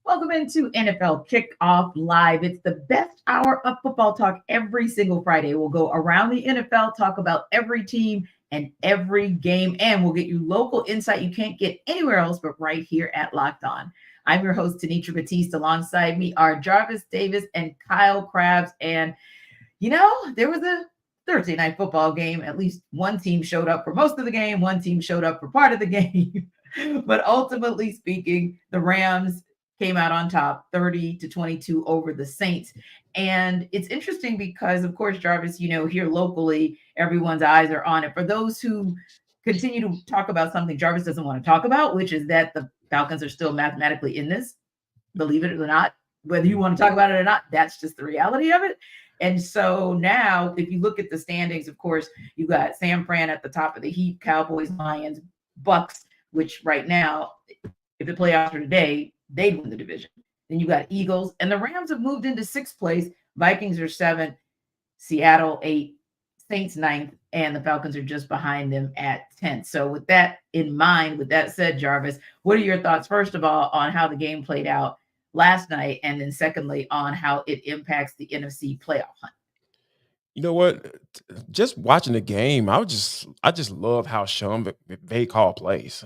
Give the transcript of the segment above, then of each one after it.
Welcome into NFL Kickoff Live. It's the best hour of football talk every single Friday. We'll go around the NFL, talk about every team and every game, and we'll get you local insight you can't get anywhere else but right here at Locked On. I'm your host, Tanitra Batiste. Alongside me are Jarvis Davis and Kyle Krabs. And, there was a Thursday night football game. At least one team showed up for most of the game. One team showed up for part of the game. But ultimately speaking, the Rams came out on top 30-22 over the Saints. And it's interesting because, of course, Jarvis, here locally, everyone's eyes are on it. For those who continue to talk about something Jarvis doesn't want to talk about, which is that the Falcons are still mathematically in this, believe it or not, whether you want to talk about it or not, that's just the reality of it. And so now, if you look at the standings, of course, you got San Fran at the top of the heap, Cowboys, Lions, Bucks, which right now, if the playoffs are today, they'd win the division. Then you got Eagles, and the Rams have moved into sixth place. Vikings are seventh, Seattle 8th, Saints 9th, and the Falcons are just behind them at 10th. So with that in mind, with that said, Jarvis, what are your thoughts, first of all, on how the game played out last night, and then secondly, on how it impacts the NFC playoff hunt? You know what? Just watching the game, I just love how Sean McVay call plays.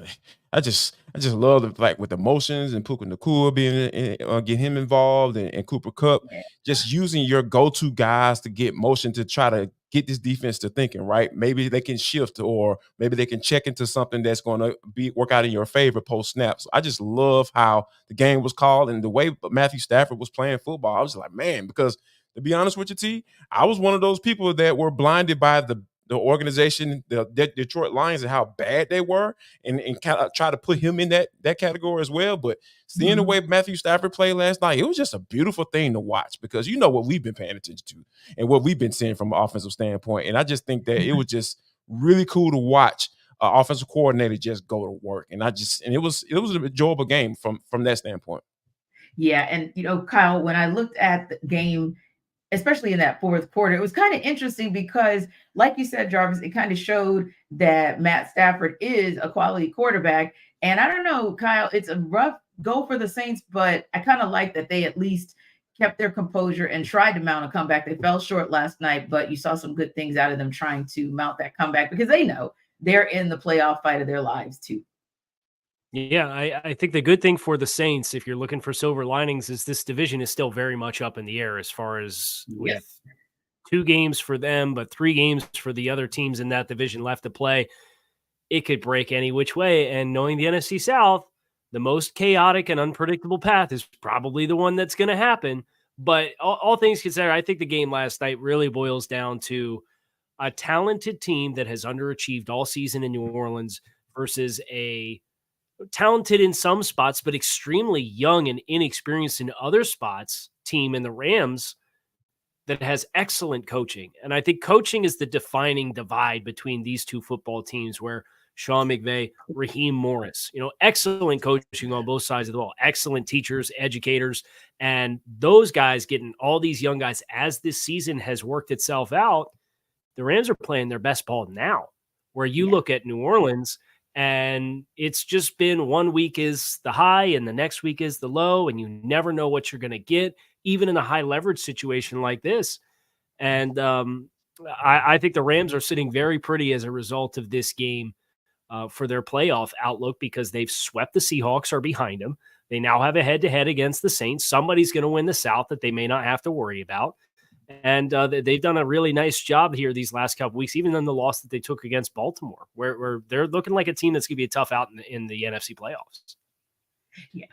I just love the like with emotions and Puka Nakua get him involved and Cooper Cup, Yeah. just using your go-to guys to get motion to try to get this defense to thinking, right? Maybe they can shift or maybe they can check into something that's going to be work out in your favor post snap. So I just love how the game was called and the way Matthew Stafford was playing football. I was like, man, because to be honest with you, T, I was one of those people that were blinded by the organization, the Detroit Lions, and how bad they were, and kind of try to put him in that category as well. But seeing the way Matthew Stafford played last night, it was just a beautiful thing to watch because you know what we've been paying attention to and what we've been seeing from an offensive standpoint. And I just think that it was just really cool to watch an offensive coordinator just go to work. And it was an enjoyable game from that standpoint. Yeah, and Kyle, when I looked at the game, especially in that fourth quarter, it was kind of interesting because, like you said, Jarvis, it kind of showed that Matt Stafford is a quality quarterback. And I don't know, Kyle, it's a rough go for the Saints, but I kind of like that they at least kept their composure and tried to mount a comeback. They fell short last night, but you saw some good things out of them trying to mount that comeback because they know they're in the playoff fight of their lives too. Yeah, I think the good thing for the Saints, if you're looking for silver linings, is this division is still very much up in the air as far as with 2 games for them, but 3 games for the other teams in that division left to play. It could break any which way. And knowing the NFC South, the most chaotic and unpredictable path is probably the one that's going to happen. But all things considered, I think the game last night really boils down to a talented team that has underachieved all season in New Orleans versus a talented in some spots, but extremely young and inexperienced in other spots team in the Rams that has excellent coaching. And I think coaching is the defining divide between these two football teams where Sean McVay, Raheem Morris, excellent coaching on both sides of the ball, excellent teachers, educators, and those guys getting all these young guys as this season has worked itself out. The Rams are playing their best ball now, where you look at New Orleans and it's just been 1 week is the high and the next week is the low, and you never know what you're going to get, even in a high leverage situation like this. And I think the Rams are sitting very pretty as a result of this game for their playoff outlook because they've swept the Seahawks, are behind them. They now have a head-to-head against the Saints. Somebody's going to win the South that they may not have to worry about. And they've done a really nice job here these last couple weeks, even in the loss that they took against Baltimore, where they're looking like a team that's going to be a tough out in the NFC playoffs. Yeah.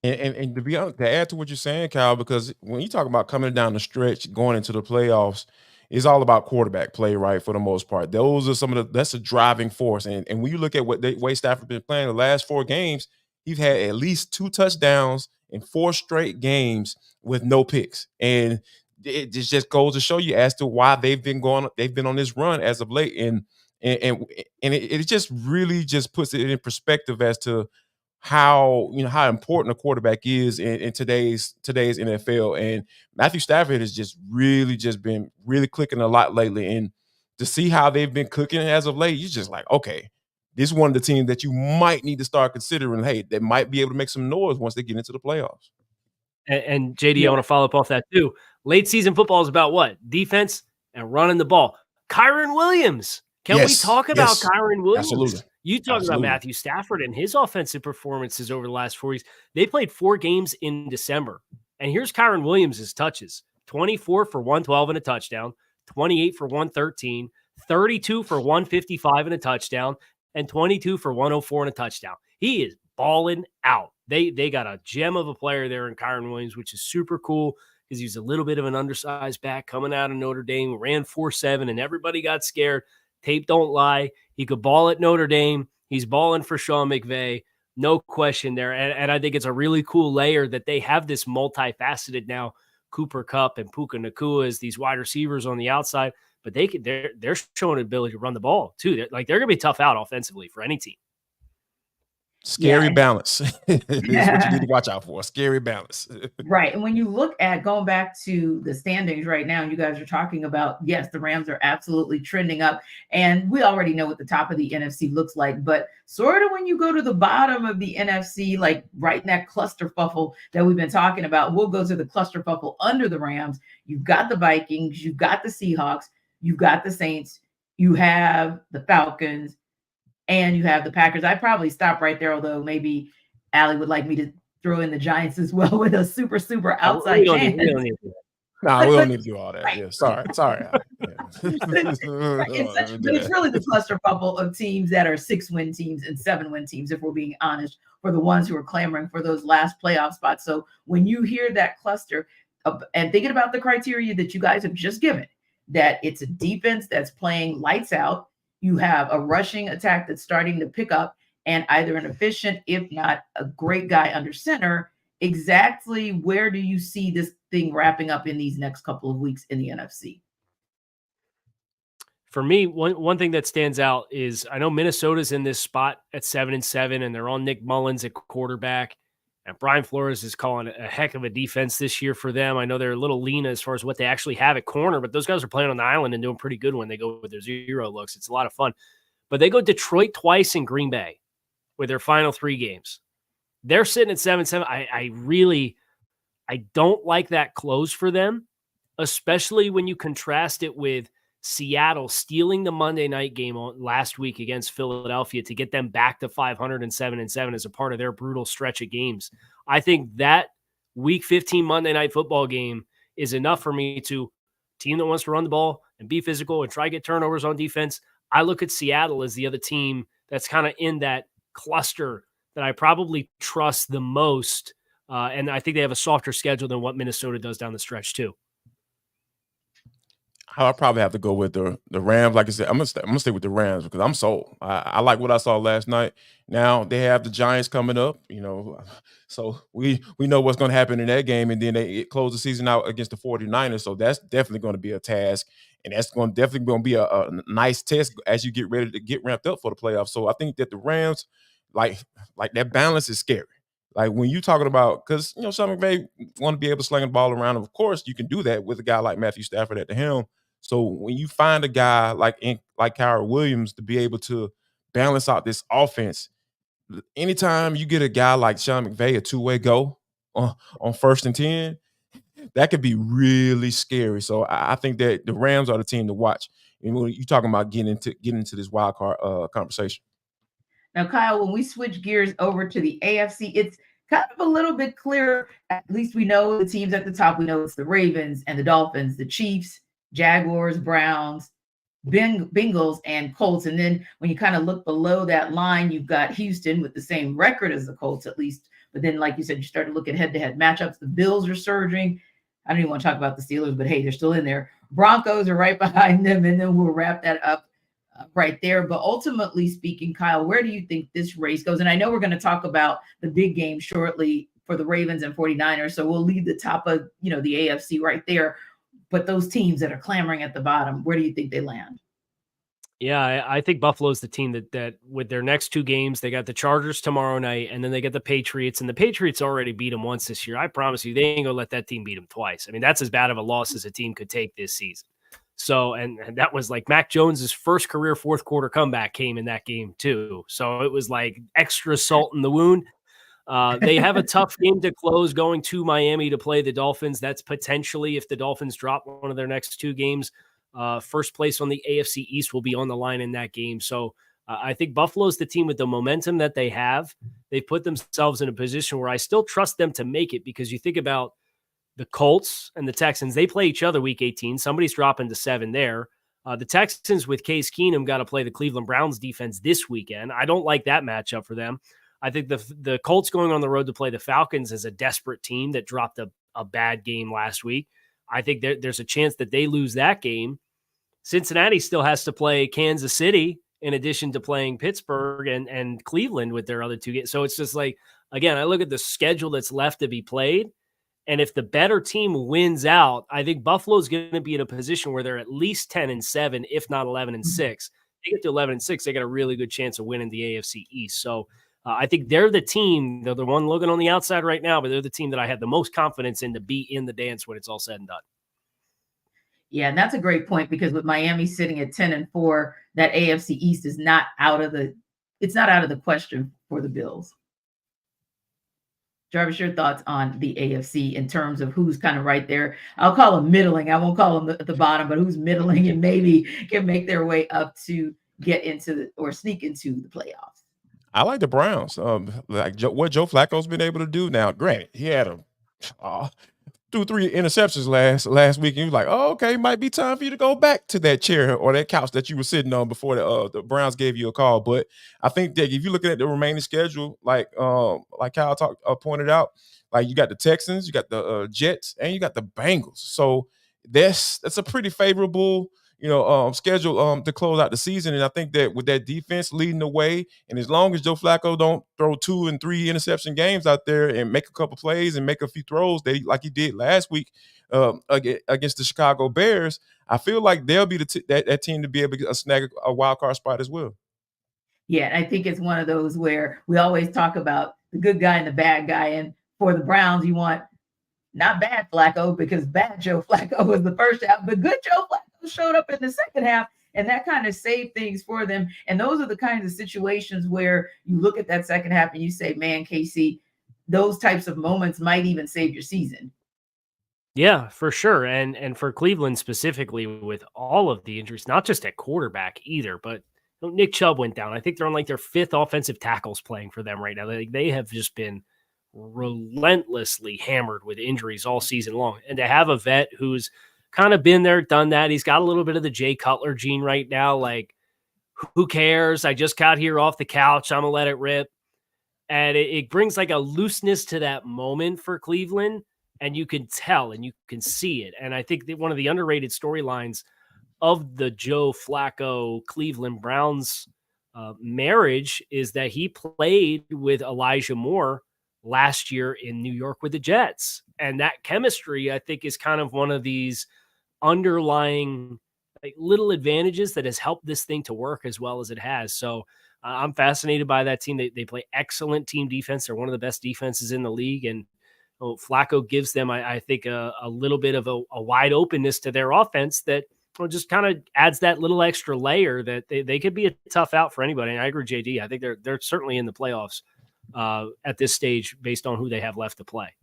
And to be honest, to add to what you're saying, Kyle, because when you talk about coming down the stretch, going into the playoffs, it's all about quarterback play, right? For the most part, those are that's a driving force. And when you look at what the way Stafford been playing the last 4 games, he's had at least 2 touchdowns in 4 straight games with no picks. And it just goes to show you as to why they've been on this run as of late. And it just really just puts it in perspective as to how important a quarterback is in today's NFL. And Matthew Stafford has just been really clicking a lot lately. And to see how they've been cooking as of late, you're just like, okay, this is one of the teams that you might need to start considering. Hey, they might be able to make some noise once they get into the playoffs. And JD, I want to follow up off that too. Late season football is about what? Defense and running the ball. Kyren Williams. Can we talk about Kyren Williams? Absolutely. You talk about Matthew Stafford and his offensive performances over the last 4 weeks. They played 4 games in December. And here's Kyren Williams' touches. 24 for 112 and a touchdown, 28 for 113, 32 for 155 and a touchdown, and 22 for 104 and a touchdown. He is balling out. They got a gem of a player there in Kyren Williams, which is super cool because he's a little bit of an undersized back coming out of Notre Dame, ran 4.7, and everybody got scared. Tape don't lie. He could ball at Notre Dame. He's balling for Sean McVay. No question there. And I think it's a really cool layer that they have this multifaceted now Cooper Kupp and Puka Nacua as these wide receivers on the outside, but they're showing an ability to run the ball too. They're going to be tough out offensively for any team. Scary balance is what you need to watch out for. Scary balance. Right. And when you look at going back to the standings right now, you guys are talking about, yes, the Rams are absolutely trending up. And we already know what the top of the NFC looks like. But sort of when you go to the bottom of the NFC, like right in that clusterfuffle that we've been talking about, we'll go to the clusterfuffle under the Rams. You've got the Vikings. You've got the Seahawks. You've got the Saints. You have the Falcons. And you have the Packers. I'd probably stop right there, although maybe Allie would like me to throw in the Giants as well with a super outside chance. We don't need to do all that. Right. Yeah, sorry. Yeah. But it's really the clusterfuffle of teams that are 6-win teams and 7-win teams, if we're being honest, for the ones who are clamoring for those last playoff spots. So when you hear that cluster and thinking about the criteria that you guys have just given, that it's a defense that's playing lights out, you have a rushing attack that's starting to pick up, and either an efficient, if not a great guy under center. Exactly where do you see this thing wrapping up in these next couple of weeks in the NFC? For me, one thing that stands out is I know Minnesota's in this spot at 7-7, and they're on Nick Mullins at quarterback. And Brian Flores is calling a heck of a defense this year for them. I know they're a little lean as far as what they actually have at corner, but those guys are playing on the island and doing pretty good when they go with their zero looks. It's a lot of fun. But they go Detroit twice and Green Bay with their final 3 games. They're sitting at 7-7. I don't like that close for them, especially when you contrast it with Seattle stealing the Monday night game last week against Philadelphia to get them back to 507-7 as a part of their brutal stretch of games. I think that week 15 Monday night football game is enough for me to team that wants to run the ball and be physical and try to get turnovers on defense. I look at Seattle as the other team that's kind of in that cluster that I probably trust the most. And I think they have a softer schedule than what Minnesota does down the stretch too. I'll probably have to go with the Rams. Like I said, I'm gonna stay with the Rams because I'm sold. I like what I saw last night. Now they have the Giants coming up, so we know what's going to happen in that game, and then they close the season out against the 49ers. So that's definitely going to be a task, and that's definitely going to be a nice test as you get ready to get ramped up for the playoffs. So I think that the Rams, like that balance is scary. Like when you talking about, because Sean McVay want to be able to sling the ball around, and of course you can do that with a guy like Matthew Stafford at the helm. So when you find a guy like Kyren Williams to be able to balance out this offense, anytime you get a guy like Sean McVay, a two-way go on 1st and 10, that could be really scary. So I think that the Rams are the team to watch. And when you're talking about getting into this wild card conversation. Now, Kyle, when we switch gears over to the AFC, it's kind of a little bit clearer. At least we know the teams at the top. We know it's the Ravens and the Dolphins, the Chiefs, Jaguars, Browns, Bengals, and Colts. And then when you kind of look below that line, you've got Houston with the same record as the Colts, at least. But then, like you said, you start to look at head-to-head matchups. The Bills are surging. I don't even want to talk about the Steelers, but hey, they're still in there. Broncos are right behind them, and then we'll wrap that up right there. But ultimately speaking, Kyle, where do you think this race goes? And I know we're going to talk about the big game shortly for the Ravens and 49ers, so we'll leave the top of the AFC right there. But those teams that are clamoring at the bottom, where do you think they land? Yeah, I think Buffalo's the team that with their next 2 games, they got the Chargers tomorrow night, and then they get the Patriots. And the Patriots already beat them once this year. I promise you, they ain't going to let that team beat them twice. I mean, that's as bad of a loss as a team could take this season. So, and that was like Mac Jones's first career fourth quarter comeback came in that game too. So it was like extra salt in the wound. They have a tough game to close going to Miami to play the Dolphins. That's potentially, if the Dolphins drop one of their next two games, first place on the AFC East will be on the line in that game. So I think Buffalo's the team with the momentum that they have. They've put themselves in a position where I still trust them to make it, because you think about the Colts and the Texans, they play each other week 18. Somebody's dropping to 7 there. The Texans with Case Keenum got to play the Cleveland Browns defense this weekend. I don't like that matchup for them. I think the Colts going on the road to play the Falcons is a desperate team that dropped a bad game last week. I think there's a chance that they lose that game. Cincinnati still has to play Kansas City in addition to playing Pittsburgh and Cleveland with their other two games. So it's just like, again, I look at the schedule that's left to be played, and if the better team wins out, I think Buffalo's going to be in a position where they're at least 10-7, if not 11-6. They get to 11-6, they got a really good chance of winning the AFC East. So I think they're the team. They're the one looking on the outside right now, but they're the team that I have the most confidence in to be in the dance when it's all said and done. Yeah, and that's a great point, because with Miami sitting at 10-4, that AFC East is not out of the question for the Bills. Jarvis, your thoughts on the AFC in terms of who's kind of right there? I'll call them middling. I won't call them at the bottom, but who's middling and maybe can make their way up to get into or sneak into the playoffs. I like the Browns. What Joe Flacco's been able to do now. Granted, he had a 2-3 interceptions last week, and you was like, oh, okay, might be time for you to go back to that chair or that couch that you were sitting on before the Browns gave you a call. But I think that if you're looking at the remaining schedule, like Kyle pointed out, like you got the Texans, you got the Jets, and you got the Bengals. So that's a pretty favorable schedule to close out the season. And I think that with that defense leading the way, and as long as Joe Flacco don't throw 2 and 3 interception games out there and make a couple plays and make a few throws like he did last week against the Chicago Bears, I feel like they'll be that team to be able to snag a wild card spot as well. Yeah, I think it's one of those where we always talk about the good guy and the bad guy. And for the Browns, you want not bad Flacco, because bad Joe Flacco was the first half, but good Joe Flacco showed up in the second half, and that kind of saved things for them. And those are the kinds of situations where you look at that second half and you say, man, KC, those types of moments might even save your season. Yeah, for sure. And for Cleveland specifically, with all of the injuries, not just at quarterback either, but Nick Chubb went down. I think they're on like their 5th offensive tackles playing for them right now. They have just been relentlessly hammered with injuries all season long. And to have a vet who's kind of been there, done that, he's got a little bit of the Jay Cutler gene right now. Like, who cares? I just got here off the couch. I'm going to let it rip. And it brings like a looseness to that moment for Cleveland. And you can tell and you can see it. And I think that one of the underrated storylines of the Joe Flacco Cleveland Browns marriage is that he played with Elijah Moore last year in New York with the Jets. And that chemistry, I think, is kind of one of these underlying little advantages that has helped this thing to work as well as it has. So I'm fascinated by that team. They play excellent team defense. They're one of the best defenses in the league. And Flacco gives them, I think, a little bit of a wide openness to their offense that just kind of adds that little extra layer that they could be a tough out for anybody. And I agree, JD. I think they're certainly in the playoffs at this stage based on who they have left to play.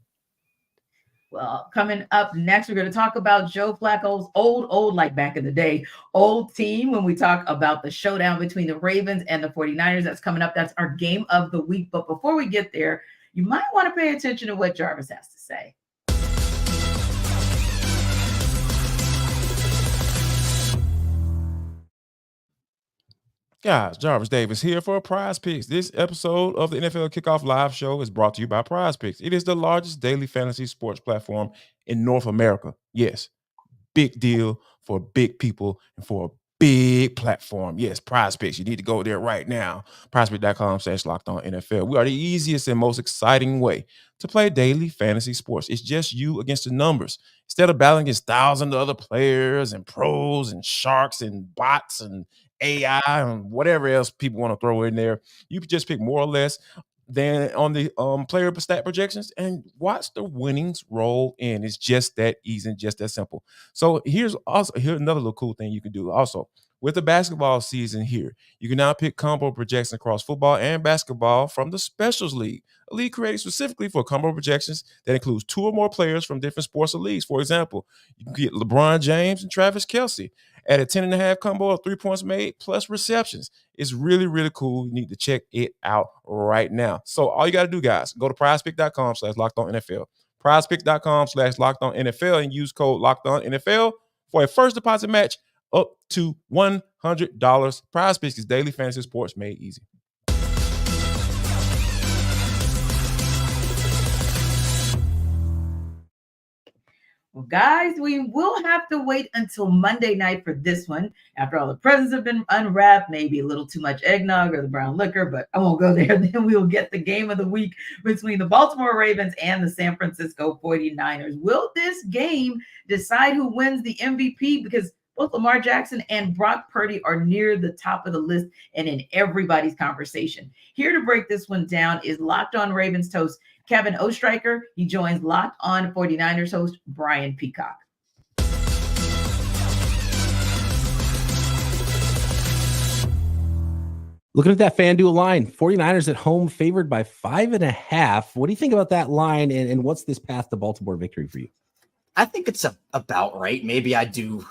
Well, coming up next, we're going to talk about Joe Flacco's old, like back in the day, old team when we talk about the showdown between the Ravens and the 49ers. That's coming up. That's our game of the week. But before we get there, you might want to pay attention to what Jarvis has to say. Guys, Jarvis Davis here for Prize Picks. This episode of the NFL Kickoff Live Show is brought to you by Prize Picks. It is the largest daily fantasy sports platform in North America. Yes, big deal for big people and for a big platform. Yes, Prize Picks. You need to go there right now. PrizePicks.com/LockedOnNFL. We are the easiest and most exciting way to play daily fantasy sports. It's just you against the numbers. Instead of battling against thousands of other players and pros and sharks and bots and AI and whatever else people want to throw in there, you can just pick more or less than on the player stat projections, and watch the winnings roll in. It's just that easy and just that simple. So here's another little cool thing you can do also. With the basketball season here, you can now pick combo projections across football and basketball from the Specials League, a league created specifically for combo projections that includes 2 or more players from different sports or leagues. For example, you can get LeBron James and Travis Kelce at a 10.5 combo of 3 points made plus receptions. It's really, really cool. You need to check it out right now. So all you got to do, guys, go to prizepick.com/lockedonnfl. prizepick.com/lockedonnfl and use code lockedonnfl for a first deposit match up to $100. Prize Picks is daily fantasy sports made easy. Well, guys, we will have to wait until Monday night for this one. After all the presents have been unwrapped, maybe a little too much eggnog or the brown liquor, but I won't go there. Then we will get the game of the week between the Baltimore Ravens and the San Francisco 49ers. Will this game decide who wins the MVP? Because both Lamar Jackson and Brock Purdy are near the top of the list and in everybody's conversation. Here to break this one down is Locked On Ravens host Kevin Ostreicher. He joins Locked On 49ers host Brian Peacock. Looking at that FanDuel line, 49ers at home favored by 5.5. What do you think about that line, and what's this path to Baltimore victory for you? I think it's about right. Maybe I do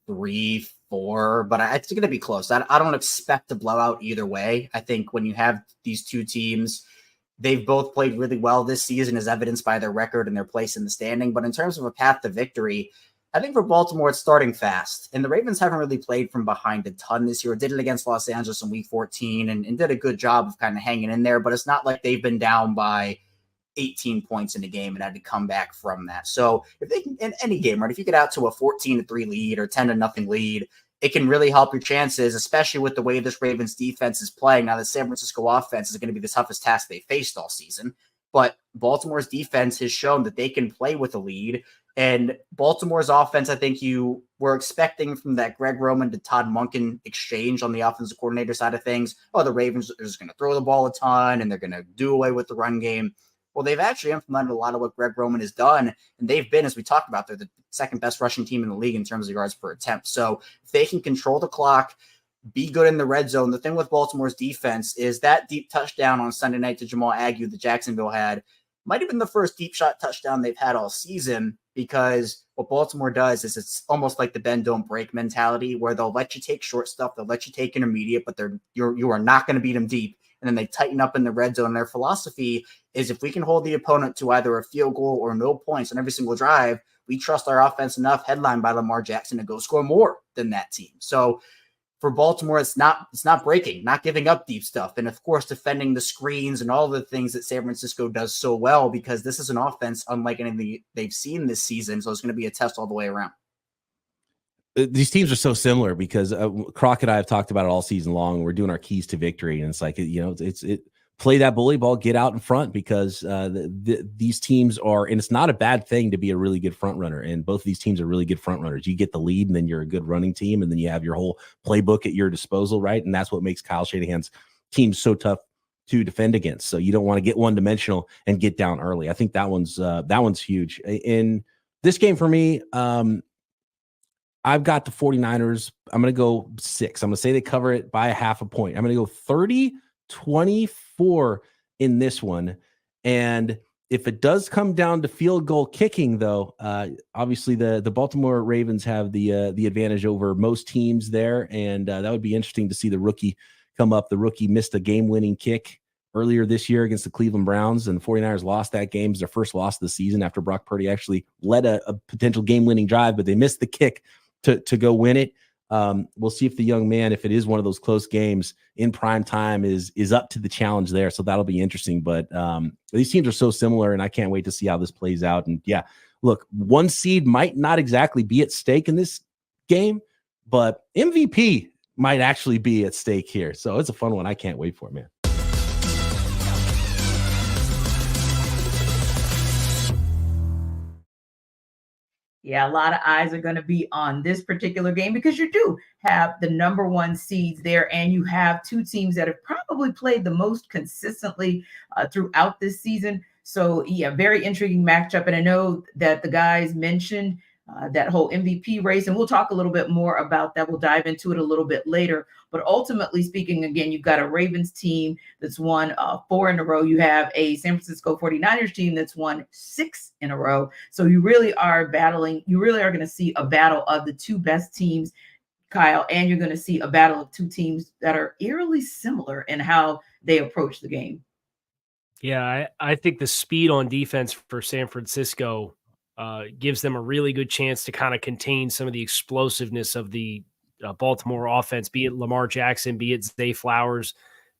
3, 4, but it's going to be close. I don't expect a blowout either way. I think when you have these two teams, they've both played really well this season, as evidenced by their record and their place in the standing. But in terms of a path to victory, I think for Baltimore, it's starting fast. And the Ravens haven't really played from behind a ton this year. Did it against Los Angeles in week 14 and did a good job of kind of hanging in there. But it's not like they've been down by 18 points in a game and had to come back from that. So if they can, in any game, right, if you get out to a 14-3 lead or 10-0 lead, it can really help your chances, especially with the way this Ravens defense is playing. Now, the San Francisco offense is going to be the toughest task they faced all season, but Baltimore's defense has shown that they can play with a lead. And Baltimore's offense, I think you were expecting from that Greg Roman to Todd Monken exchange on the offensive coordinator side of things. Oh, the Ravens are just going to throw the ball a ton and they're going to do away with the run game. Well, they've actually implemented a lot of what Greg Roman has done, and they've been, as we talked about, they're the second best rushing team in the league in terms of yards per attempt. So if they can control the clock, be good in the red zone. The thing with Baltimore's defense is that deep touchdown on Sunday night to Jamal Agnew that Jacksonville had might have been the first deep shot touchdown they've had all season, because what Baltimore does is it's almost like the bend don't break mentality, where they'll let you take short stuff, they'll let you take intermediate, but you are not going to beat them deep. And then they tighten up in the red zone. Their philosophy is if we can hold the opponent to either a field goal or no points on every single drive, we trust our offense enough, headlined by Lamar Jackson, to go score more than that team. So for Baltimore, it's not breaking, not giving up deep stuff. And of course, defending the screens and all the things that San Francisco does so well, because this is an offense unlike anything they've seen this season. So it's going to be a test all the way around. These teams are so similar because Croc and I have talked about it all season long. We're doing our keys to victory, and it's like, play that bully ball, get out in front, because these teams are, and it's not a bad thing to be a really good front runner. And both of these teams are really good front runners. You get the lead, and then you're a good running team, and then you have your whole playbook at your disposal, right? And that's what makes Kyle Shanahan's team so tough to defend against. So you don't want to get one dimensional and get down early. I think that one's huge in this game for me. I've got the 49ers. I'm going to go 6. I'm going to say they cover it by 0.5 point. I'm going to go 30-24 in this one. And if it does come down to field goal kicking, though, obviously the Baltimore Ravens have the advantage over most teams there. And that would be interesting to see the rookie come up. The rookie missed a game-winning kick earlier this year against the Cleveland Browns, and the 49ers lost that game. It was their first loss of the season after Brock Purdy actually led a potential game-winning drive, but they missed the kick to go win it. We'll see if the young man, if it is one of those close games in prime time, is up to the challenge there. So that'll be interesting. But these teams are so similar, and I can't wait to see how this plays out. And yeah, look, 1 seed might not exactly be at stake in this game, but MVP might actually be at stake here. So it's a fun one. I can't wait for it, man. Yeah, a lot of eyes are going to be on this particular game because you do have the number one seeds there, and you have two teams that have probably played the most consistently throughout this season. So, yeah, very intriguing matchup. And I know that the guys mentioned that whole MVP race, and we'll talk a little bit more about that. We'll dive into it a little bit later. But ultimately speaking, again, you've got a Ravens team that's won 4 in a row. You have a San Francisco 49ers team that's won 6 in a row. So you really are battling. You really are going to see a battle of the two best teams, Kyle, and you're going to see a battle of two teams that are eerily similar in how they approach the game. Yeah, I think the speed on defense for San Francisco gives them a really good chance to kind of contain some of the explosiveness of the Baltimore offense, be it Lamar Jackson, be it Zay Flowers,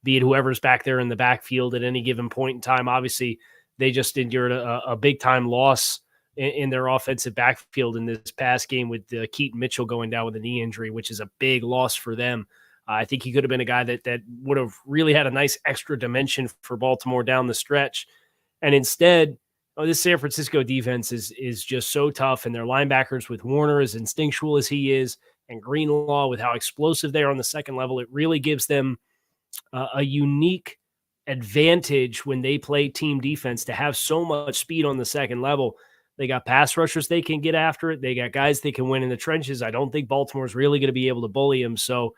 be it whoever's back there in the backfield at any given point in time. Obviously, they just endured a big-time loss in their offensive backfield in this past game with Keaton Mitchell going down with a knee injury, which is a big loss for them. I think he could have been a guy that would have really had a nice extra dimension for Baltimore down the stretch. And instead, this San Francisco defense is just so tough, and their linebackers with Warner as instinctual as he is, and Greenlaw with how explosive they are on the second level, it really gives them a unique advantage when they play team defense to have so much speed on the second level. They got pass rushers they can get after it. They got guys they can win in the trenches. I don't think Baltimore's really going to be able to bully them. So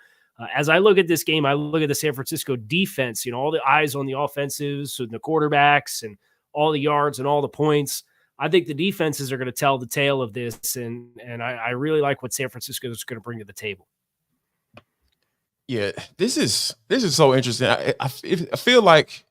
as I look at this game, I look at the San Francisco defense, all the eyes on the offensives and the quarterbacks and all the yards and all the points. I think the defenses are going to tell the tale of this, and I really like what San Francisco is going to bring to the table. Yeah, this is so interesting. I feel like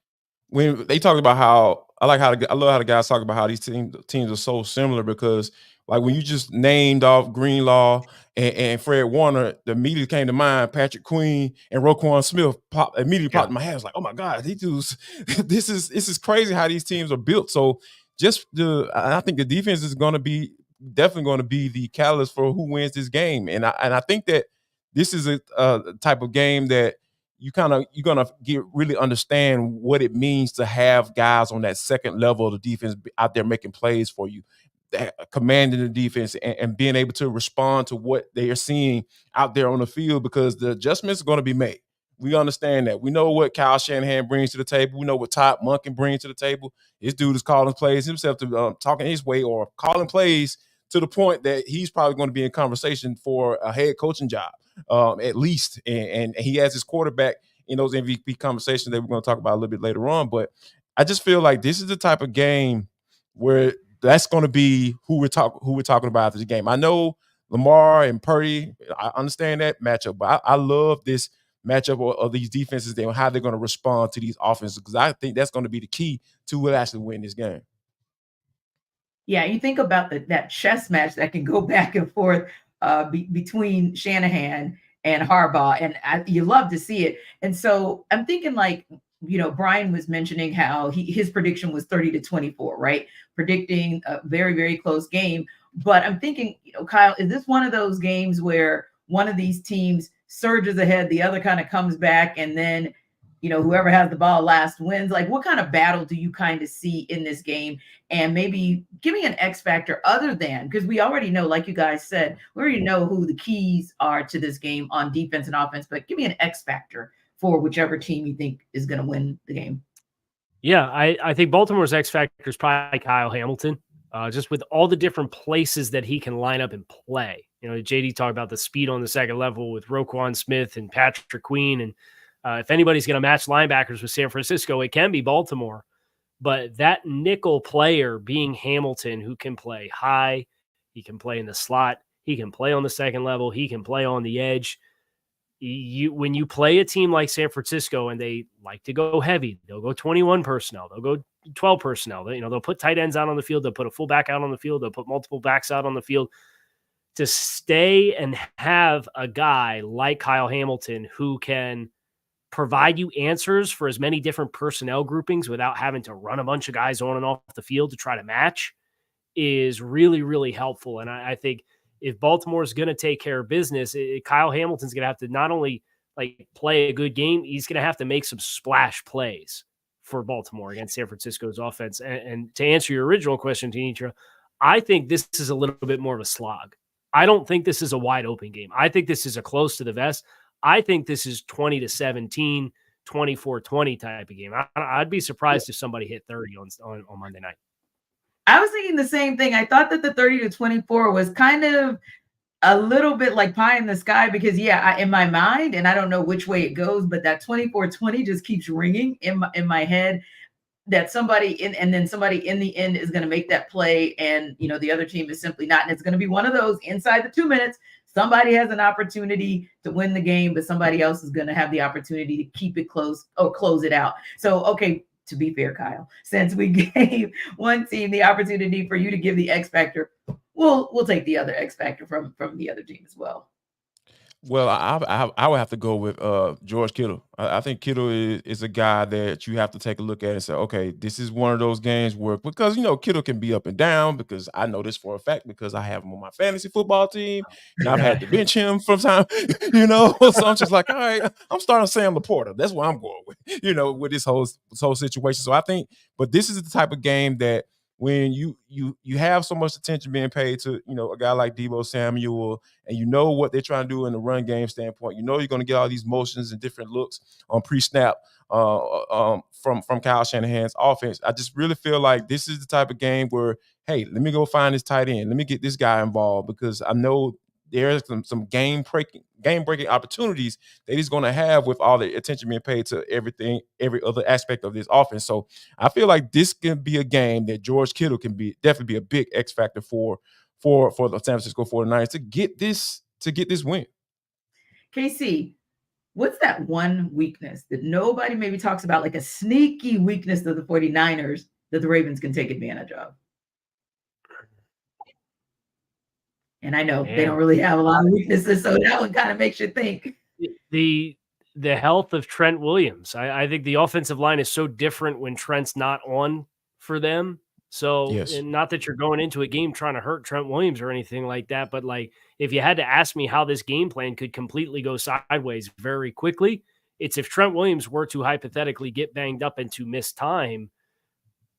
when they talk about how I love how the guys talk about how these teams are so similar, because like when you just named off Greenlaw and Fred Warner, the immediately came to mind Patrick Queen and Roquan Smith popped in my head. I was like, oh my God, these dudes, this is crazy how these teams are built. So I think the defense is definitely going to be the catalyst for who wins this game. And I think that this is a type of game that you're gonna really understand what it means to have guys on that second level of the defense out there making plays for you, commanding the defense and being able to respond to what they are seeing out there on the field, because the adjustments are going to be made. We understand that. We know what Kyle Shanahan brings to the table. We know what Todd Monken brings to the table. This dude is calling plays himself, to talking his way, or calling plays to the point that he's probably going to be in conversation for a head coaching job. At least, and he has his quarterback in those MVP conversations that we're going to talk about a little bit later on. But I just feel like this is the type of game where that's going to be who we're talking about after the game. I know Lamar and Purdy, I understand that matchup, but I love this matchup of these defenses and how they're going to respond to these offenses, because I think that's going to be the key to who actually win this game. Yeah, you think about that chess match that can go back and forth between Shanahan and Harbaugh, and you love to see it. And so I'm thinking, like, Brian was mentioning how his prediction was 30-24, right? Predicting a very, very close game. But I'm thinking, Kyle, is this one of those games where one of these teams surges ahead, the other kind of comes back, and then whoever has the ball last wins? Like, what kind of battle do you kind of see in this game? And maybe give me an X factor other than, because we already know, like you guys said, we already know who the keys are to this game on defense and offense, but give me an X factor for whichever team you think is going to win the game. Yeah, I think Baltimore's X factor is probably Kyle Hamilton, just with all the different places that he can line up and play. JD talked about the speed on the second level with Roquan Smith and Patrick Queen, and if anybody's going to match linebackers with San Francisco, it can be Baltimore. But that nickel player being Hamilton, who can play high, he can play in the slot, he can play on the second level, he can play on the edge. When you play a team like San Francisco and they like to go heavy, they'll go 21 personnel, they'll go 12 personnel. They'll put tight ends out on the field, they'll put a fullback out on the field, they'll put multiple backs out on the field. To stay and have a guy like Kyle Hamilton who can provide you answers for as many different personnel groupings without having to run a bunch of guys on and off the field to try to match is really, really helpful. And I think if Baltimore is going to take care of business, Kyle Hamilton's going to have to not only play a good game, he's going to have to make some splash plays for Baltimore against San Francisco's offense. And to answer your original question, Tanitra, I think this is a little bit more of a slog. I don't think this is a wide open game. I think this is a close to the vest. I think this is 20-17, 24-20 type of game. I'd be surprised if somebody hit 30 on Monday night. I was thinking the same thing. I thought that the 30-24 was kind of a little bit like pie in the sky because, in my mind, and I don't know which way it goes, but that 24-20 just keeps ringing in my head that somebody in the end is going to make that play, and the other team is simply not. And it's going to be one of those inside the 2 minutes. Somebody has an opportunity to win the game, but somebody else is going to have the opportunity to keep it close or close it out. So, okay, to be fair, Kyle, since we gave one team the opportunity for you to give the X factor, we'll take the other X factor from the other team as well. Well, I would have to go with George Kittle. I think Kittle is a guy that you have to take a look at and say, okay, this is one of those games where, because Kittle can be up and down, because I know this for a fact because I have him on my fantasy football team and I've had to bench him from time, So I'm just like, all right, I'm starting Sam Laporta. That's what I'm going with, with this whole situation. So I think, but this is the type of game that when you have so much attention being paid to a guy like Deebo Samuel, and what they're trying to do in the run game standpoint, you're going to get all these motions and different looks on pre-snap from Kyle Shanahan's offense. I just really feel like this is the type of game where, hey, let me go find this tight end, let me get this guy involved, because I know there's some game-breaking opportunities that he's going to have with all the attention being paid to every other aspect of this offense. So I feel like this can be a game that George Kittle can definitely be a big X factor for the San Francisco 49ers to get this win. KC, what's that one weakness that nobody maybe talks about, like a sneaky weakness of the 49ers that the Ravens can take advantage of? And I know they don't really have a lot of weaknesses, so that one kind of makes you think. The health of Trent Williams. I think the offensive line is so different when Trent's not on for them. So, yes. And not that you're going into a game trying to hurt Trent Williams or anything like that, but like if you had to ask me how this game plan could completely go sideways very quickly, it's if Trent Williams were to hypothetically get banged up and to miss time.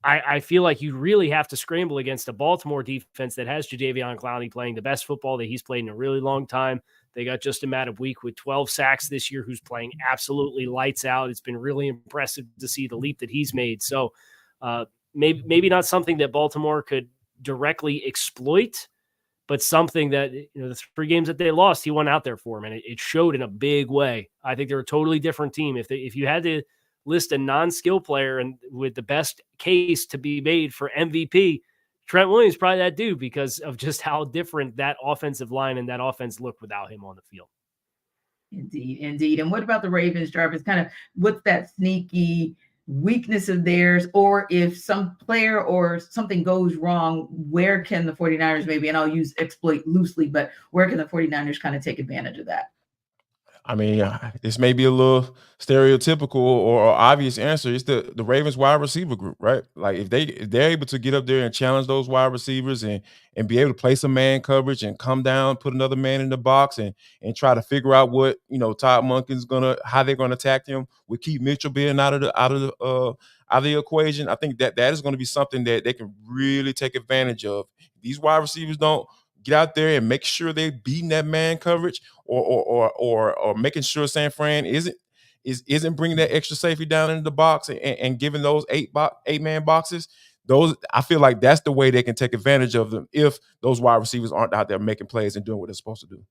I feel like you really have to scramble against a Baltimore defense that has Jadeveon Clowney playing the best football that he's played in a really long time. They got Justin Madubuike with 12 sacks this year, who's playing absolutely lights out. It's been really impressive to see the leap that he's made. So maybe not something that Baltimore could directly exploit, but something that, the 3 games that they lost, he went out there for them, and it showed in a big way. I think they're a totally different team. If you had to list a non-skill player and with the best case to be made for MVP, Trent Williams probably that dude, because of just how different that offensive line and that offense looked without him on the field. Indeed. And what about the Ravens, Jarvis? Kind of what's that sneaky weakness of theirs, or if some player or something goes wrong, where can the 49ers maybe, and I'll use exploit loosely, but where can the 49ers kind of take advantage of that? I mean, this may be a little stereotypical or obvious answer. It's the Ravens wide receiver group, right? Like if they're able to get up there and challenge those wide receivers and be able to play some man coverage and come down, put another man in the box and try to figure out what Todd Monken's how they're gonna attack him, with Keith Mitchell being out of the equation. I think that is going to be something that they can really take advantage of. These wide receivers don't get out there and make sure they're beating that man coverage or making sure San Fran isn't bringing that extra safety down into the box and giving those 8-man boxes. Those, I feel like that's the way they can take advantage of them if those wide receivers aren't out there making plays and doing what they're supposed to do.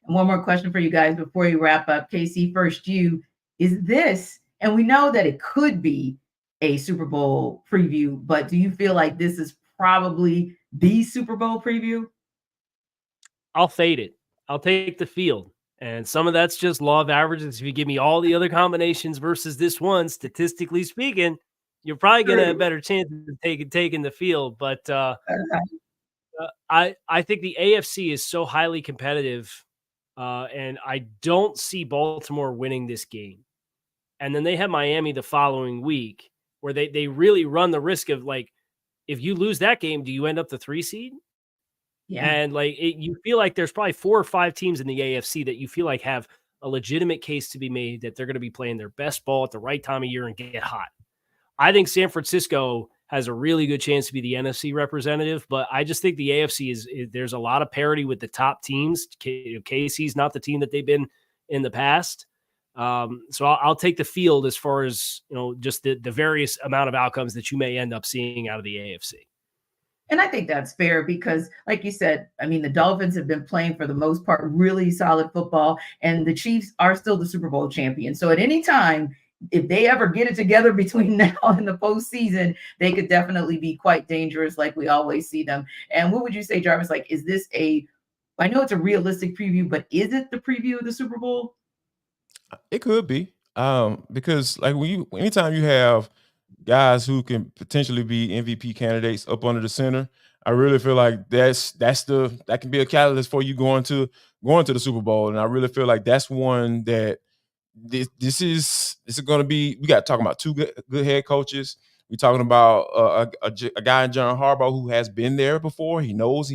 And one more question for you guys before you wrap up. KC, first is this, and we know that it could be a Super Bowl preview, but do you feel like this is probably the Super Bowl preview? I'll fade it. I'll take the field. And some of that's just law of averages. If you give me all the other combinations versus this one, statistically speaking, you're probably going to have a better chance of taking the field. But I think the AFC is so highly competitive, and I don't see Baltimore winning this game. And then they have Miami the following week, where they really run the risk of, like, if you lose that game, do you end up the 3 seed? Yeah. And you feel like there's probably 4 or 5 teams in the AFC that you feel like have a legitimate case to be made that they're going to be playing their best ball at the right time of year and get hot. I think San Francisco has a really good chance to be the NFC representative. But I just think the AFC there's a lot of parity with the top teams. KC's not the team that they've been in the past. So I'll take the field as far as, just the various amount of outcomes that you may end up seeing out of the AFC. And I think that's fair because, like you said, I mean, the Dolphins have been playing for the most part really solid football, and the Chiefs are still the Super Bowl champions. So at any time, if they ever get it together between now and the postseason, they could definitely be quite dangerous, like we always see them. And what would you say, Jarvis? Like, is this I know it's a realistic preview, but is it the preview of the Super Bowl? It could be, because like anytime you have guys who can potentially be MVP candidates up under the center, I really feel like that can be a catalyst for you going to the Super Bowl, and I really feel like that's one that this is going to be. We got to talk about two good head coaches. We're talking about a guy in John Harbaugh who has been there before. He knows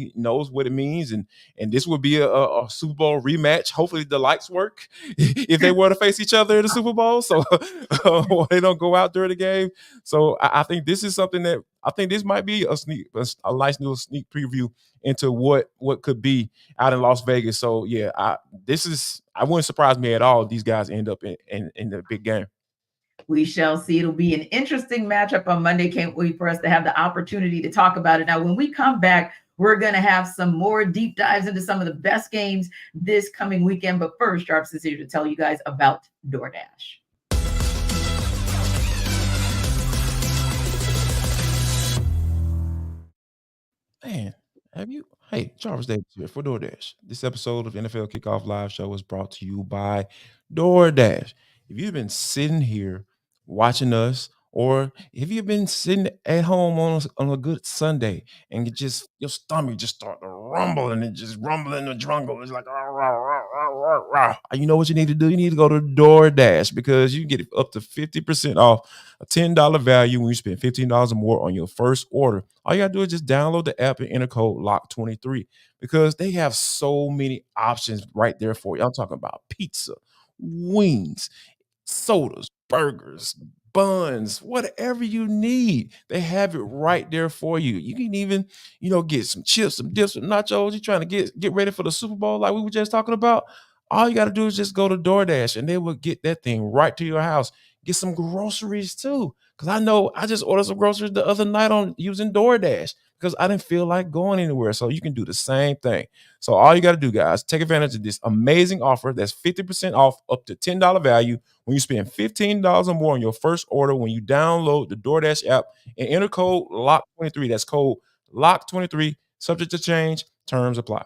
what it means, and this would be a Super Bowl rematch. Hopefully the lights work if they were to face each other in the Super Bowl, so they don't go out during the game. So I think this is something that I think this might be a nice little sneak preview into what could be out in Las Vegas. So yeah, I wouldn't surprise me at all if these guys end up in the big game. We shall see. It'll be an interesting matchup on Monday. Can't wait for us to have the opportunity to talk about it. Now, when we come back, we're going to have some more deep dives into some of the best games this coming weekend. But first, Jarvis is here to tell you guys about DoorDash. Man, hey, Jarvis Davis here for DoorDash. This episode of NFL Kickoff Live Show is brought to you by DoorDash. If you've been sitting here watching us, or if you've been sitting at home on a good Sunday and your stomach just start to rumble and it just rumble in the jungle, it's like, rah, rah, rah, rah, rah, rah. You know what you need to do? You need to go to DoorDash because you can get up to 50% off a $10 value when you spend $15 or more on your first order. All you got to do is just download the app and enter code LOCK23 because they have so many options right there for you. I'm talking about pizza, wings, sodas, burgers, buns, whatever you need. They have it right there for you. You can even, get some chips, some dips, some nachos. You're trying to get ready for the Super Bowl like we were just talking about. All you got to do is just go to DoorDash and they will get that thing right to your house. Get some groceries too. Because I know I just ordered some groceries the other night on using DoorDash because I didn't feel like going anywhere. So you can do the same thing. So all you got to do, guys, take advantage of this amazing offer that's 50% off up to $10 value when you spend $15 or more on your first order when you download the DoorDash app and enter code LOCK23. That's code LOCK23, subject to change, terms apply.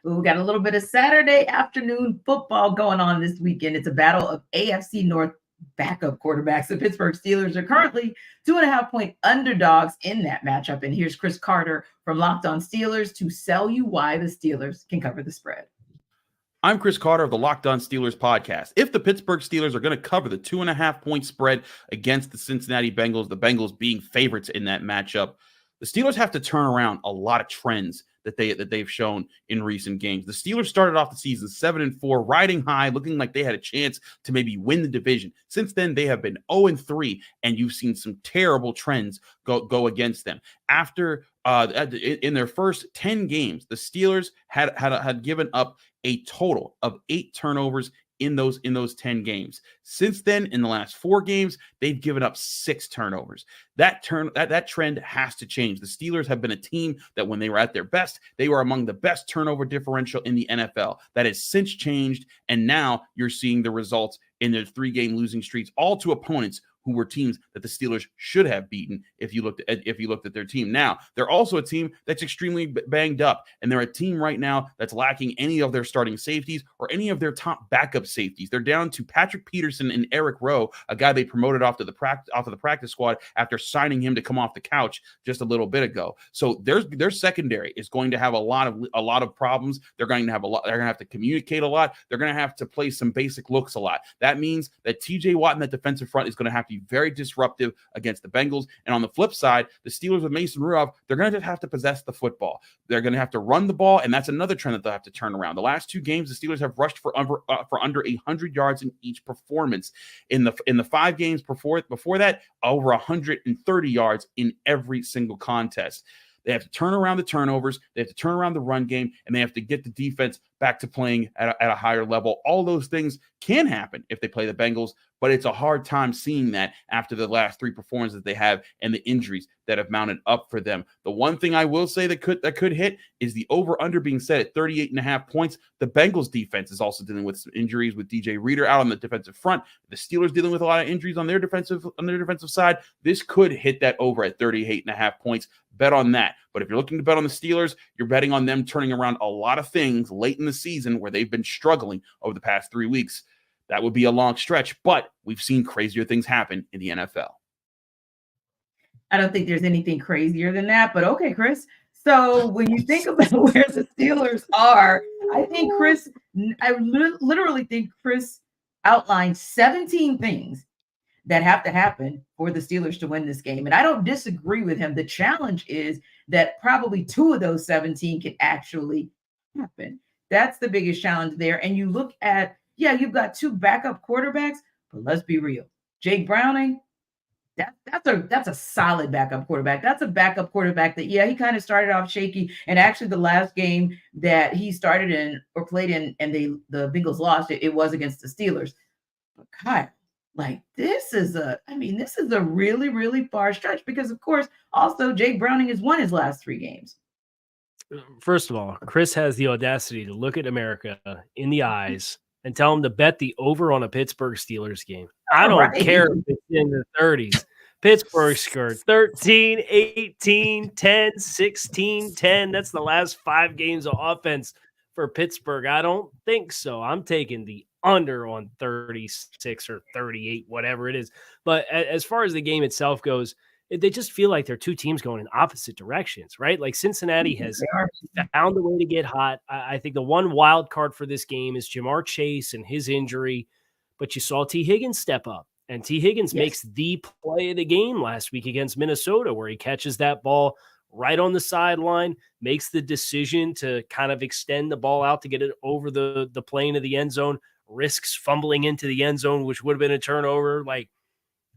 We got a little bit of Saturday afternoon football going on this weekend. It's a battle of AFC North backup quarterbacks. The Pittsburgh Steelers are currently 2.5-point underdogs in that matchup. And here's Chris Carter from Locked On Steelers to sell you why the Steelers can cover the spread. I'm Chris Carter of the Locked On Steelers podcast. If the Pittsburgh Steelers are going to cover the 2.5-point spread against the Cincinnati Bengals, the Bengals being favorites in that matchup, the Steelers have to turn around a lot of trends that they've shown in recent games. The Steelers started off the season 7-4, riding high, looking like they had a chance to maybe win the division. Since then, they have been 0-3, and you've seen some terrible trends go against them. After in their first 10 games, the Steelers had given up a total of 8 turnovers in those 10 games. Since then, in the last 4 games, they've given up 6 turnovers. That trend has to change. The Steelers have been a team that when they were at their best, they were among the best turnover differential in the NFL. That has since changed, and now you're seeing the results in their 3-game losing streaks, all to opponents who were teams that the Steelers should have beaten if you looked at their team. Now, they're also a team that's extremely banged up, and they're a team right now that's lacking any of their starting safeties or any of their top backup safeties. They're down to Patrick Peterson and Eric Rowe, a guy they promoted off of the practice squad after signing him to come off the couch just a little bit ago. So their secondary is going to have a lot of problems. They're going to have to communicate a lot. They're going to have to play some basic looks a lot. That means that TJ Watt in that defensive front is going to have to be very disruptive against the Bengals. And on the flip side, the Steelers with Mason Rudolph, they're going to just have to possess the football. They're going to have to run the ball, and that's another trend that they'll have to turn around. The last 2 games, the Steelers have rushed for under 100 yards in each performance. In the 5 games before that, over 130 yards in every single contest. They have to turn around the turnovers. They have to turn around the run game, and they have to get the defense back to playing at a higher level. All those things can happen if they play the Bengals, but it's a hard time seeing that after the last 3 performances that they have and the injuries that have mounted up for them. The one thing I will say that could hit is the over-under being set at 38.5 points. The Bengals defense is also dealing with some injuries with DJ Reader out on the defensive front. The Steelers dealing with a lot of injuries on their defensive side. This could hit that over at 38.5 points. Bet on that. But if you're looking to bet on the Steelers, you're betting on them turning around a lot of things late in the season where they've been struggling over the past 3 weeks. That would be a long stretch, but we've seen crazier things happen in the NFL. I don't think there's anything crazier than that, but okay, Chris. So when you think about where the Steelers are, I literally think Chris outlined 17 things that have to happen for the Steelers to win this game. And I don't disagree with him. The challenge is that probably 2 of those 17 can actually happen. That's the biggest challenge there. And you look at, you've got 2 backup quarterbacks, but let's be real. Jake Browning, that's a solid backup quarterback. That's a backup quarterback that, he kind of started off shaky. And actually the last game that he started in or played in and the Bengals lost, it was against the Steelers. But Kyle, this is a really, really far stretch because, of course, also Jake Browning has won his last 3 games. First of all, Chris has the audacity to look at America in the eyes and tell them to bet the over on a Pittsburgh Steelers game. I don't care if it's in the 30s. Pittsburgh scored 13, 18, 10, 16, 10. That's the last 5 games of offense for Pittsburgh. I don't think so. I'm taking the under on 36 or 38, whatever it is. But as far as the game itself goes, they just feel like they're 2 teams going in opposite directions, right? Like Cincinnati has found a way to get hot. I think the one wild card for this game is Jamar Chase and his injury, but you saw T. Higgins step up, and T. Higgins makes the play of the game last week against Minnesota where he catches that ball right on the sideline, makes the decision to kind of extend the ball out to get it over the plane of the end zone, risks fumbling into the end zone, which would have been a turnover. Like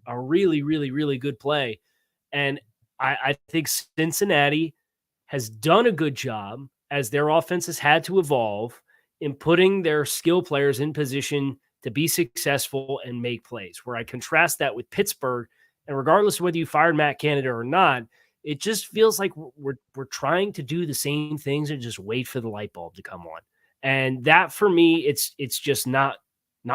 a really, really, really good play. And I think Cincinnati has done a good job as their offense has had to evolve in putting their skill players in position to be successful and make plays. Where I contrast that with Pittsburgh, and regardless of whether you fired Matt Canada or not, it just feels like we're trying to do the same things and just wait for the light bulb to come on. And that for me, it's just not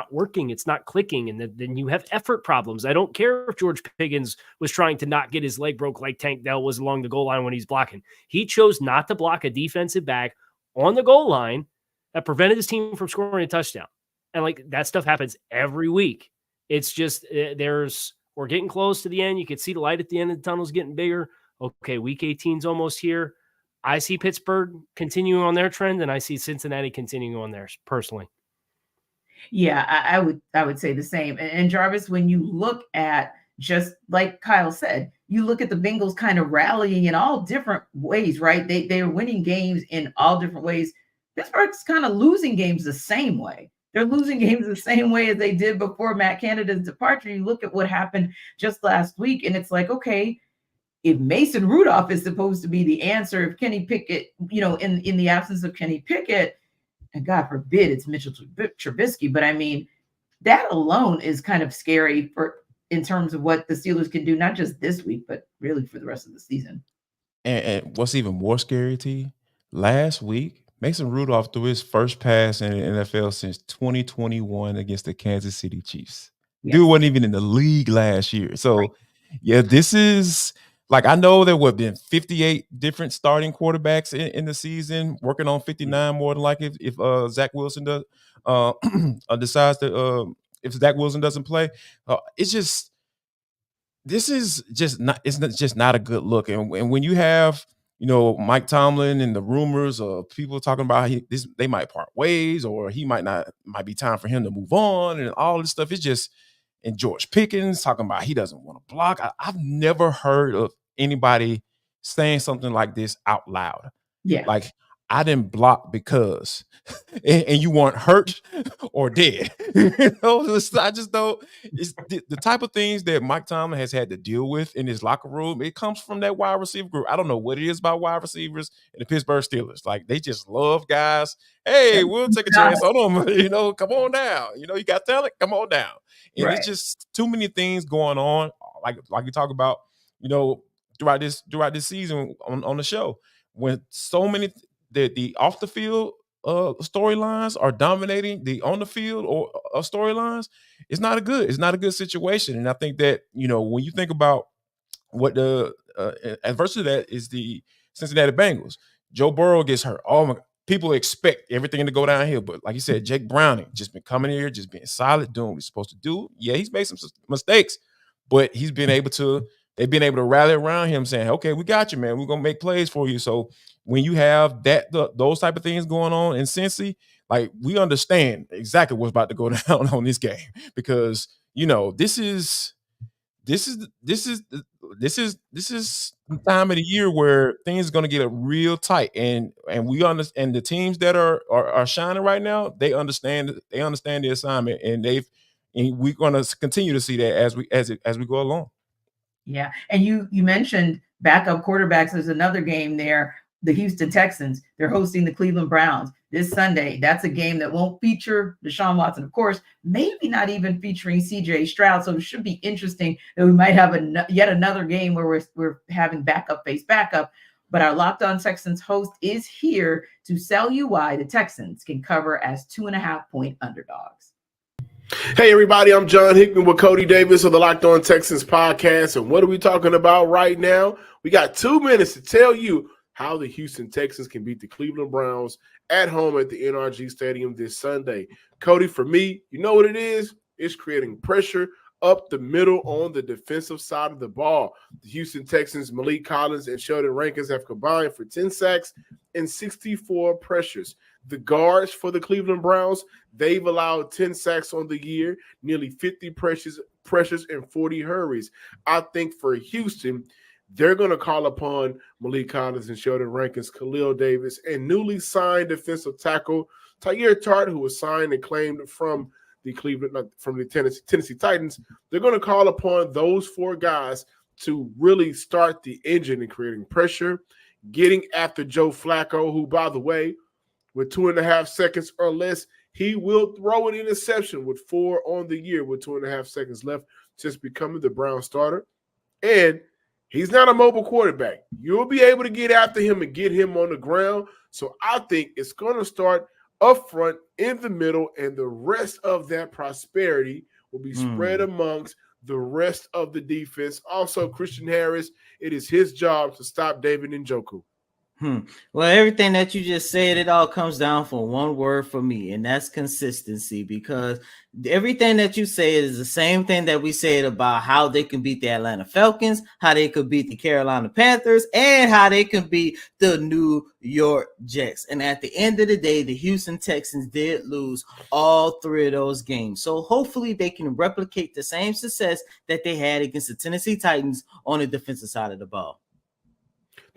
working. It's not clicking. And then you have effort problems. I don't care if George Pickens was trying to not get his leg broke like Tank Dell was along the goal line when he's blocking. He chose not to block a defensive back on the goal line that prevented his team from scoring a touchdown. And like that stuff happens every week. It's just we're getting close to the end. You can see the light at the end of the tunnel is getting bigger. Okay, week 18's almost here. I see Pittsburgh continuing on their trend, and I see Cincinnati continuing on theirs personally. Yeah, I would say the same. And Jarvis, when you look at, just like Kyle said, you look at the Bengals kind of rallying in all different ways, right? They are winning games in all different ways. Pittsburgh's kind of losing games the same way. They're losing games the same way as they did before Matt Canada's departure. You look at what happened just last week, and it's like, okay, if Mason Rudolph is supposed to be the answer, if Kenny Pickett, in the absence of Kenny Pickett, and God forbid it's Mitchell Trubisky, but I mean, that alone is kind of scary in terms of what the Steelers can do, not just this week, but really for the rest of the season. And what's even more scary, T, last week, Mason Rudolph threw his first pass in the NFL since 2021 against the Kansas City Chiefs. Yes. Dude wasn't even in the league last year. So, yeah, this is like, I know there would have been 58 different starting quarterbacks in the season, working on 59 more than likely if Zach Wilson decides to if Zach Wilson doesn't play. This is just not a good look. And when you have, Mike Tomlin and the rumors of people talking about they might part ways, or might be time for him to move on, and all this stuff, it's just and George Pickens talking about he doesn't want to block. I've never heard of anybody saying something like this out loud. Yeah. Like, I didn't block because, and you weren't hurt or dead. I just don't. It's the type of things that Mike Tomlin has had to deal with in his locker room. It comes from that wide receiver group. I don't know what it is about wide receivers in the Pittsburgh Steelers. Like, they just love guys. Hey, we'll take a chance on them. Come on down. You got talent. Come on down. And It's just too many things going on. Like you talk about, throughout this season on the show, when so many the off the field storylines are dominating the on the field or storylines, it's not a good situation. And I think that when you think about what the adverse to that is the Cincinnati Bengals. Joe Burrow gets hurt. Oh my! People expect everything to go downhill, but like you said, Jake Browning just been coming here, just being solid, doing what he's supposed to do. Yeah, he's made some mistakes, but they've been able to rally around him, saying, "Okay, we got you, man. We're gonna make plays for you." So when you have those type of things going on in Cincy, like, we understand exactly what's about to go down on this game, because this is the time of the year where things are going to get real tight, and we understand the teams that are shining right now. They understand the assignment, and we're going to continue to see that as we go along. Yeah, and you mentioned backup quarterbacks. There's another game there. The Houston Texans, they're hosting the Cleveland Browns this Sunday. That's a game that won't feature Deshaun Watson, of course, maybe not even featuring CJ Stroud. So it should be interesting that we might have yet another game where we're having backup face backup. But our Locked On Texans host is here to sell you why the Texans can cover as 2.5-point underdogs. Hey, everybody, I'm John Hickman with Cody Davis of the Locked On Texans podcast. And what are we talking about right now? We got 2 minutes to tell you how the Houston Texans can beat the Cleveland Browns at home at the NRG Stadium this Sunday. Cody, for me, you know what it is? It's creating pressure up the middle on the defensive side of the ball. The Houston Texans, Malik Collins and Sheldon Rankins have combined for 10 sacks and 64 pressures. The guards for the Cleveland Browns, they've allowed 10 sacks on the year, nearly 50 pressures and 40 hurries. I think for Houston, they're going to call upon Malik Collins and Sheldon Rankins, Khalil Davis, and newly signed defensive tackle Tyler Tart, who was signed and claimed from the Tennessee Titans. They're going to call upon those 4 guys to really start the engine in creating pressure, getting after Joe Flacco, who, by the way, with 2.5 seconds or less, he will throw an interception with 4 on the year with 2.5 seconds left, just becoming the Brown starter. And he's not a mobile quarterback. You'll be able to get after him and get him on the ground. So I think it's going to start up front, in the middle, and the rest of that prosperity will be spread amongst the rest of the defense. Also, Christian Harris, it is his job to stop David Njoku. Well, everything that you just said, it all comes down for one word for me, and that's consistency, because everything that you say is the same thing that we said about how they can beat the Atlanta Falcons, how they could beat the Carolina Panthers, and how they can beat the New York Jets. And at the end of the day, the Houston Texans did lose all 3 of those games. So hopefully they can replicate the same success that they had against the Tennessee Titans on the defensive side of the ball.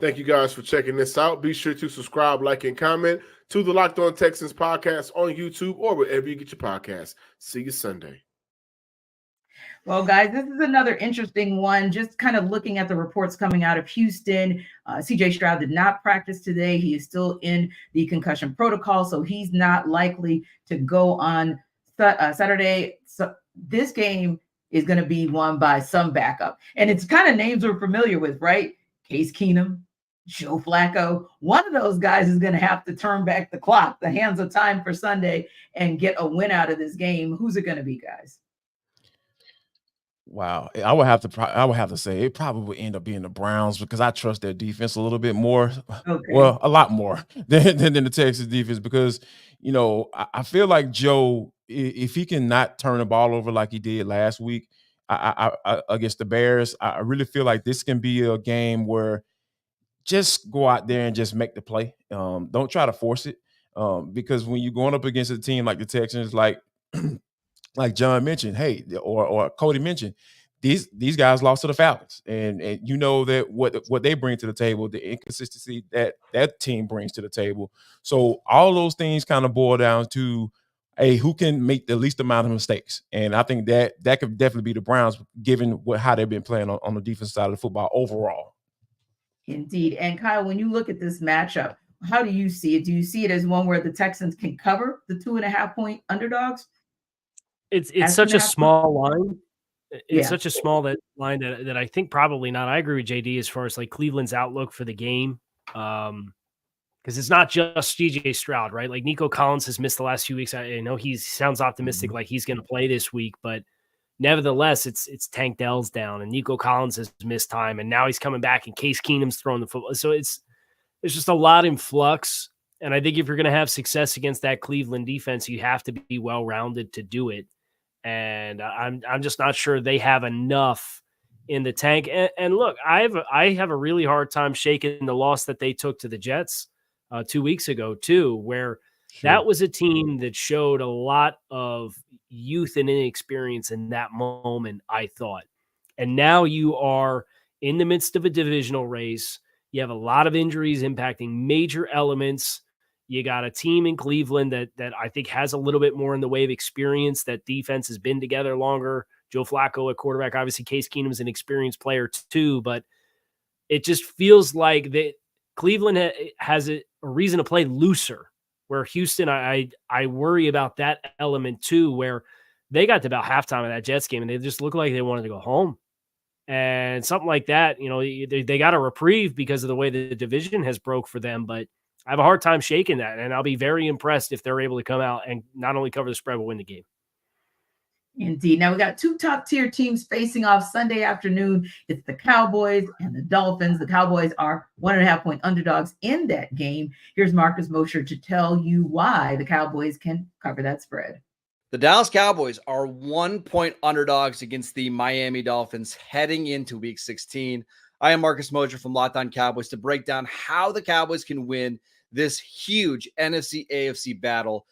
Thank you guys for checking this out. Be sure to subscribe, like, and comment to the Locked On Texans podcast on YouTube or wherever you get your podcasts. See you Sunday. Well, guys, this is another interesting one. Just kind of looking at the reports coming out of Houston. CJ Stroud did not practice today. He is still in the concussion protocol, so he's not likely to go on Saturday. So this game is going to be won by some backup. And it's kind of names we're familiar with, right? Case Keenum, Joe Flacco. One of those guys is going to have to turn back the clock, the hands of time for Sunday, and get a win out of this game. Who's it going to be, guys? Wow, I would have to say it probably would end up being the Browns, because I trust their defense a little bit more. Okay. Well, a lot more than the Texas defense, because I feel like Joe, if he can not turn the ball over like he did last week I against the Bears, I really feel like this can be a game where just go out there and just make the play. Don't try to force it, because when you're going up against a team like the Texans, like like John mentioned, hey, or Cody mentioned, these guys lost to the Falcons, and you know that what they bring to the table, the inconsistency that team brings to the table. So all those things kind of boil down to, hey, who can make the least amount of mistakes? And I think that could definitely be the Browns, given how they've been playing on the defense side of the football overall. Indeed. And Kyle, when you look at this matchup, how do you see it? Do you see it as one where the Texans can cover the 2.5-point underdogs? It's such a small line. It's such a small line that I think probably not. I agree with JD as far as like Cleveland's outlook for the game. Because it's not just CJ Stroud, right? Like Nico Collins has missed the last few weeks. I know he sounds optimistic, like he's going to play this week, but nevertheless, it's Tank Dell's down, and Nico Collins has missed time, and now he's coming back, and Case Keenum's throwing the football. So there's just a lot in flux, and I think if you're going to have success against that Cleveland defense, you have to be well-rounded to do it. And I'm just not sure they have enough in the tank. And look, I have a really hard time shaking the loss that they took to the Jets 2 weeks ago too, where that was a team that showed a lot of youth and inexperience in that moment, I thought. And now you are in the midst of a divisional race. You have a lot of injuries impacting major elements. You got a team in Cleveland that I think has a little bit more in the way of experience. That defense has been together longer. Joe Flacco at quarterback. Obviously, Case Keenum is an experienced player too, but it just feels like that Cleveland has a reason to play looser, where Houston, I worry about that element too, where they got to about halftime of that Jets game and they just looked like they wanted to go home. And something like that, they got a reprieve because of the way the division has broke for them, but I have a hard time shaking that, and I'll be very impressed if they're able to come out and not only cover the spread, but win the game. Indeed. Now we got two top-tier teams facing off Sunday afternoon. It's the Cowboys and the Dolphins. The Cowboys are 1.5-point underdogs in that game. Here's Marcus Mosher to tell you why the Cowboys can cover that spread. The Dallas Cowboys are 1-point underdogs against the Miami Dolphins heading into Week 16. I am Marcus Mosher from Locked On Cowboys to break down how the Cowboys can win this huge NFC-AFC battle.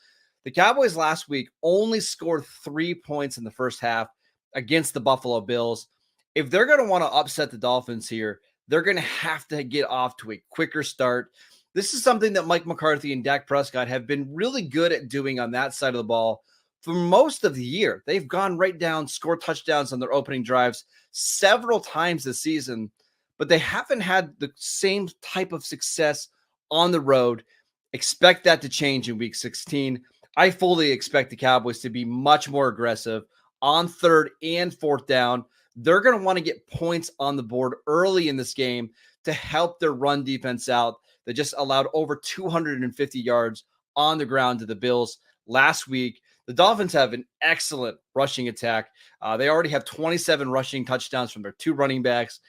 The Cowboys last week only scored 3 points in the first half against the Buffalo Bills. If they're going to want to upset the Dolphins here, they're going to have to get off to a quicker start. This is something that Mike McCarthy and Dak Prescott have been really good at doing on that side of the ball for most of the year. They've gone right down, scored touchdowns on their opening drives several times this season, but they haven't had the same type of success on the road. Expect that to change in Week 16. I fully expect the Cowboys to be much more aggressive on third and fourth down. They're going to want to get points on the board early in this game to help their run defense out. They just allowed over 250 yards on the ground to the Bills last week. The Dolphins have an excellent rushing attack. They already have 27 rushing touchdowns from their two running backs.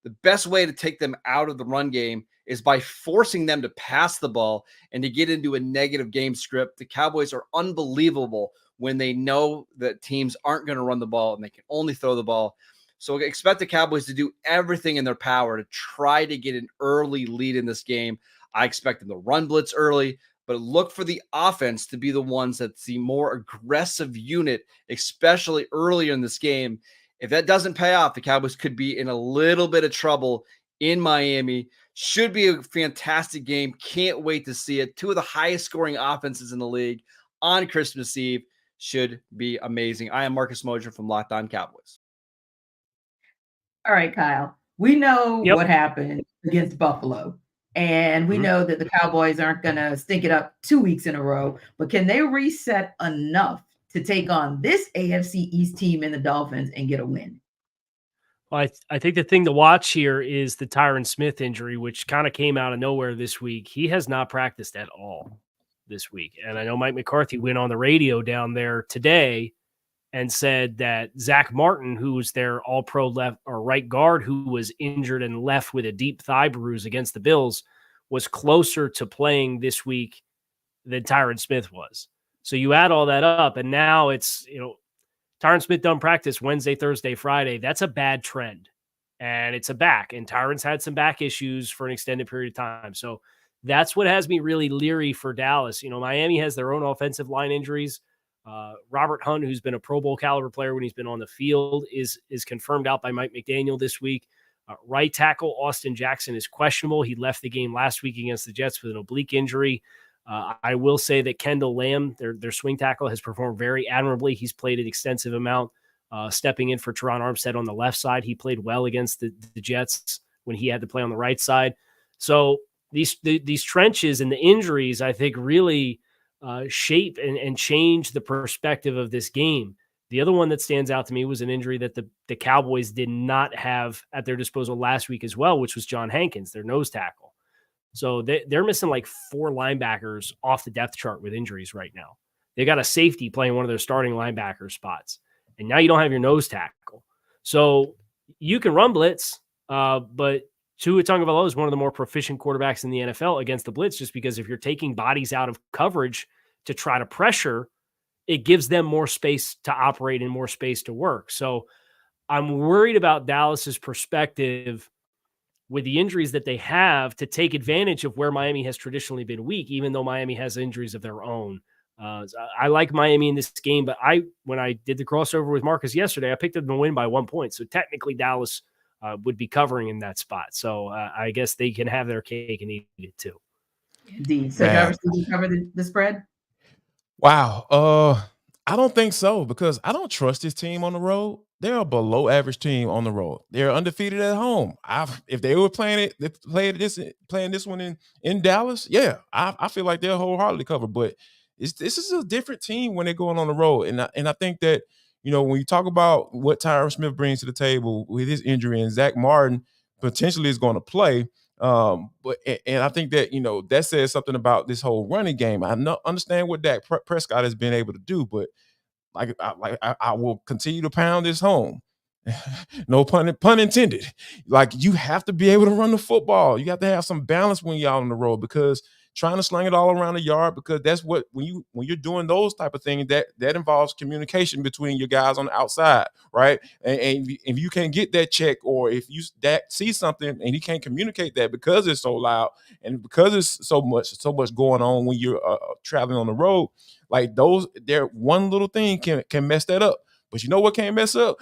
The best way to take them out of the run game is by forcing them to pass the ball and to get into a negative game script. The Cowboys are unbelievable when they know that teams aren't going to run the ball and they can only throw the ball. So expect the Cowboys to do everything in their power to try to get an early lead in this game. I expect them to run blitz early, but look for the offense to be the ones that's the more aggressive unit, especially earlier in this game. If that doesn't pay off, the Cowboys could be in a little bit of trouble in Miami. Should be a fantastic game. Can't wait to see it. Two of the highest scoring offenses in the league on Christmas Eve. Should be amazing. I am Marcus Mosher from Locked On Cowboys. All right, Kyle. We know what happened against Buffalo, and we know that the Cowboys aren't going to stink it up 2 weeks in a row, but can they reset enough to take on this AFC East team and the Dolphins and get a win? Well, I think the thing to watch here is the Tyron Smith injury, which kind of came out of nowhere this week. He has not practiced at all this week. And I know Mike McCarthy went on the radio down there today and said that Zach Martin, who was their all-pro left or right guard, who was injured and left with a deep thigh bruise against the Bills, was closer to playing this week than Tyron Smith was. So you add all that up, and now it's, Tyron Smith done practice Wednesday, Thursday, Friday. That's a bad trend. And it's a back. And Tyron's had some back issues for an extended period of time. So that's what has me really leery for Dallas. Miami has their own offensive line injuries. Robert Hunt, who's been a Pro Bowl caliber player when he's been on the field, is confirmed out by Mike McDaniel this week. Right tackle Austin Jackson is questionable. He left the game last week against the Jets with an oblique injury. I will say that Kendall Lamb, their swing tackle, has performed very admirably. He's played an extensive amount, stepping in for Teron Armstead on the left side. He played well against the Jets when he had to play on the right side. So these trenches and the injuries, I think, really shape and change the perspective of this game. The other one that stands out to me was an injury that the Cowboys did not have at their disposal last week as well, which was John Hankins, their nose tackle. So they're missing like 4 linebackers off the depth chart with injuries right now. They got a safety playing one of their starting linebacker spots, and now you don't have your nose tackle. So you can run blitz, but Tua Tagovailoa is one of the more proficient quarterbacks in the NFL against the blitz, just because if you're taking bodies out of coverage to try to pressure, it gives them more space to operate and more space to work. So I'm worried about Dallas's perspective with the injuries that they have to take advantage of where Miami has traditionally been weak, even though Miami has injuries of their own. I like Miami in this game, but when I did the crossover with Marcus yesterday, I picked them to win by 1 point. So technically Dallas would be covering in that spot. So I guess they can have their cake and eat it too. Indeed. So Jarvis, did you cover the spread? Wow. I don't think so, because I don't trust this team on the road. They're a below average team on the road. They're undefeated at home. If they were playing this one in Dallas, yeah, I feel like they'll wholeheartedly cover. But this is a different team when they're going on the road, and I think that, you know, when you talk about what Tyron Smith brings to the table with his injury, and Zach Martin potentially is going to play. But I think that, you know, that says something about this whole running game. I understand what Dak Prescott has been able to do, but I will continue to pound this home. No pun intended. Like, you have to be able to run the football. You have to have some balance when you're out on the road, because trying to sling it all around the yard, because that's what when you're doing those type of things, that involves communication between your guys on the outside, right? And if you can't get that check, or if you see something and he can't communicate that because it's so loud and because it's so much going on when you're traveling on the road, like there one little thing can mess that up. But you know what can't mess up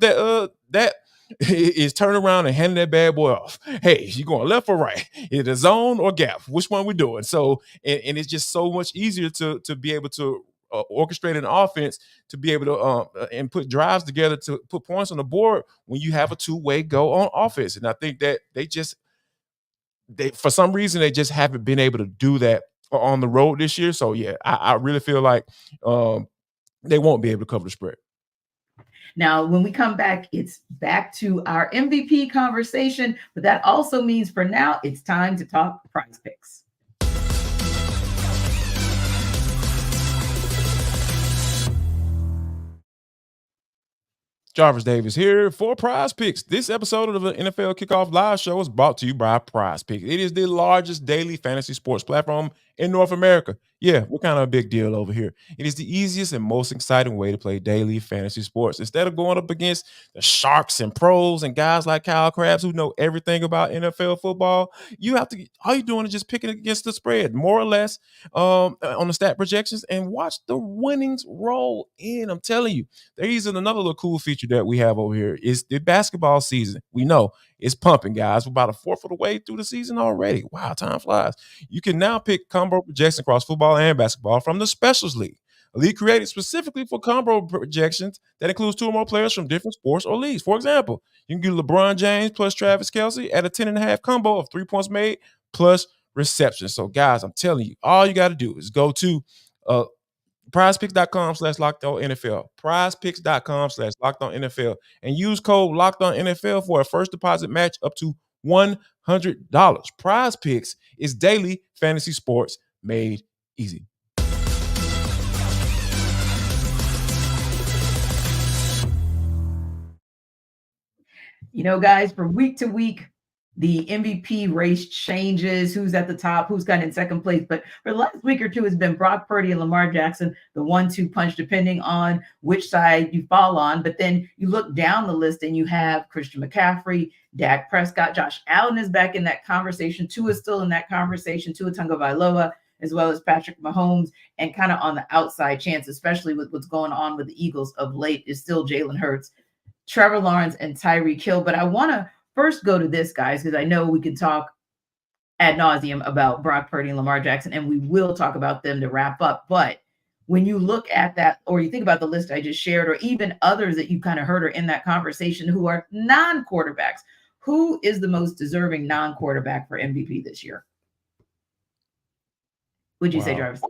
that is turn around and hand that bad boy off. Hey, you going left or right? Is it zone or gap? Which one we doing? So, and it's just so much easier to be able to orchestrate an offense, to be able to and put drives together to put points on the board when you have a two-way go on offense. And I think that they for some reason they just haven't been able to do that on the road this year. So yeah, I really feel like they won't be able to cover the spread. Now, when we come back, it's back to our MVP conversation, but that also means for now, it's time to talk Prize Picks. Jarvis Davis here for Prize Picks. This episode of the NFL Kickoff Live Show is brought to you by Prize Picks. It is the largest daily fantasy sports platform in North America. Yeah, we're kind of a big deal over here. It is the easiest and most exciting way to play daily fantasy sports. Instead of going up against the sharks and pros and guys like Kyle Krabs who know everything about NFL football, all you're doing is just picking against the spread, more or less, on the stat projections, and watch the winnings roll in. I'm telling you, there's another little cool feature that we have over here. Is the basketball season. We know it's pumping, guys. We're about a fourth of the way through the season already. Wow, time flies. You can now pick combo projections across football and basketball from the Specials League, a league created specifically for combo projections that includes 2 or more players from different sports or leagues. For example, you can get LeBron James plus Travis Kelce at a 10.5 combo of 3 points made plus reception. So, guys, I'm telling you, all you got to do is go to prizepicks.com/LockedOnNFL, prizepicks.com/LockedOnNFL, and use code LockedOnNFL for a first deposit match up to $100. Prize Picks is daily fantasy sports made easy. You know, guys, from week to week, the MVP race changes, who's at the top, who's got in second place. But for the last week or two, it's been Brock Purdy and Lamar Jackson, the 1-2 punch, depending on which side you fall on. But then you look down the list and you have Christian McCaffrey, Dak Prescott, Josh Allen is back in that conversation. Tua is still in that conversation. Tua Tagovailoa, as well as Patrick Mahomes, and kind of on the outside chance, especially with what's going on with the Eagles of late, is still Jalen Hurts, Trevor Lawrence, and Tyreek Hill. But I want to first go to this, guys, because I know we can talk ad nauseum about Brock Purdy and Lamar Jackson, and we will talk about them to wrap up. But when you look at that, or you think about the list I just shared, or even others that you kind of heard are in that conversation who are non-quarterbacks, who is the most deserving non-quarterback for MVP this year? Would you say, Jarvis?